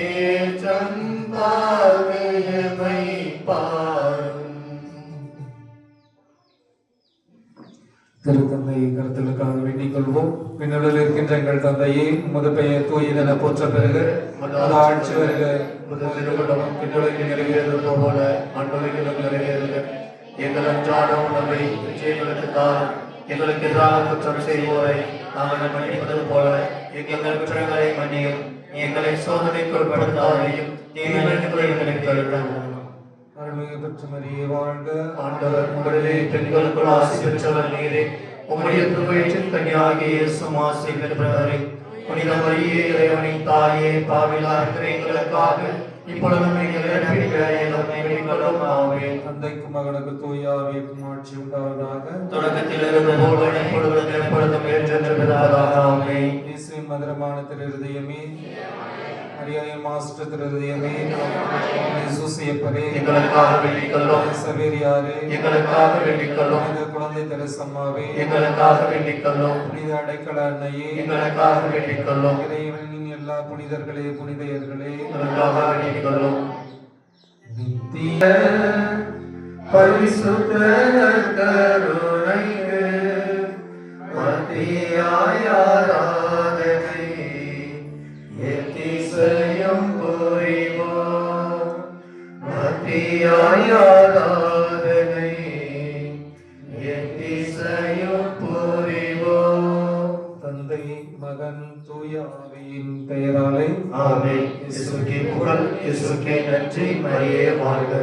ஏற்றம் பார்வையமை பாரும். திருத்தந்தை கருத்தலுக்காக வேண்டிக் கொள்வோம். விண்ணுலகில் இருக்கின்ற எங்கள் தந்தையே, உமது பெயர் தூயதென போற்ற பெறுக. உமது ஆட்சி வருக. முதலிடமும் பின்னுலகில் நிறைவேறுவது போல மண்ணுலகிலும் நிறைவேறுக. எங்கள் அன்றாட உணவை எங்களுக்கு தாரும். எங்களுக்கு எதிராக குற்றம் செய்வோரை நாங்கள் மன்னிப்பது போல எங்கள் குற்றங்களை மன்னியும். எங்களை சோதனைக்கு உட்படுத்தாதையும் தீமைகளை எங்களுக்கு தருளும். அருள்மிகு பெற்ற மரியே வாழ்க. ஆண்டவர் உங்களிலே பெண்களுக்குள் ஆசி பெற்றவர் நீரே. உம்முடைய திருவயிற்றின் கன்னியாகிய இயேசுவும் ஆசி பெற்றவரே. புனித மரியே, இறைவனின் தாயே, பாவிலா இருக்கிற எங்களுக்காக இப்பொழுதும் எங்கள் இறப்பின் வேளையிலும் வேண்டிக் கொள்ளும். ஆமென். தந்தைக்கும் மகனுக்கு தூய ஆவிக்கும் ஆட்சி உண்டாவதாக. தொடக்கத்தில் இருந்தது போல இப்பொழுதும் எப்பொழுதும் என்றென்றும் இருப்பதாக. ஆமென். இயேசுவின் மதுரமான திருஹிருதயமே, மரியாதை மாஸ்டர் திருஹிருதயமே, சூசியப்பரே, எங்களுக்காக வேண்டிக் கொள்ளும். சவேரியாரே, எங்களுக்காக வேண்டிக் கொள்ளும். புனித குழந்தை தெரசம்மாவே, எங்களுக்காக வேண்டிக் கொள்ளும். புனித அடைக்கல அன்னையே, எங்களுக்காக வேண்டிக் கொள்ளும். இறைவனின் எல்லா புனிதர்களே, புனிதையர்களே, எங்களுக்காக வேண்டிக் கொள்ளும். நித்திய பரிசுத்த கருணைக்கு மத்தியாய் ஆராதனை எத்திசையும் புரிவோம். மத்தியாய் ஆராதனை எத்திசையும் புரிவோம். தந்தை மகன் தூய ஆவியின் பெயராலே ஆமென். இயேசுவுக்கே புகழ், இயேசுவுக்கே நன்றி, மரியே வாழ்க.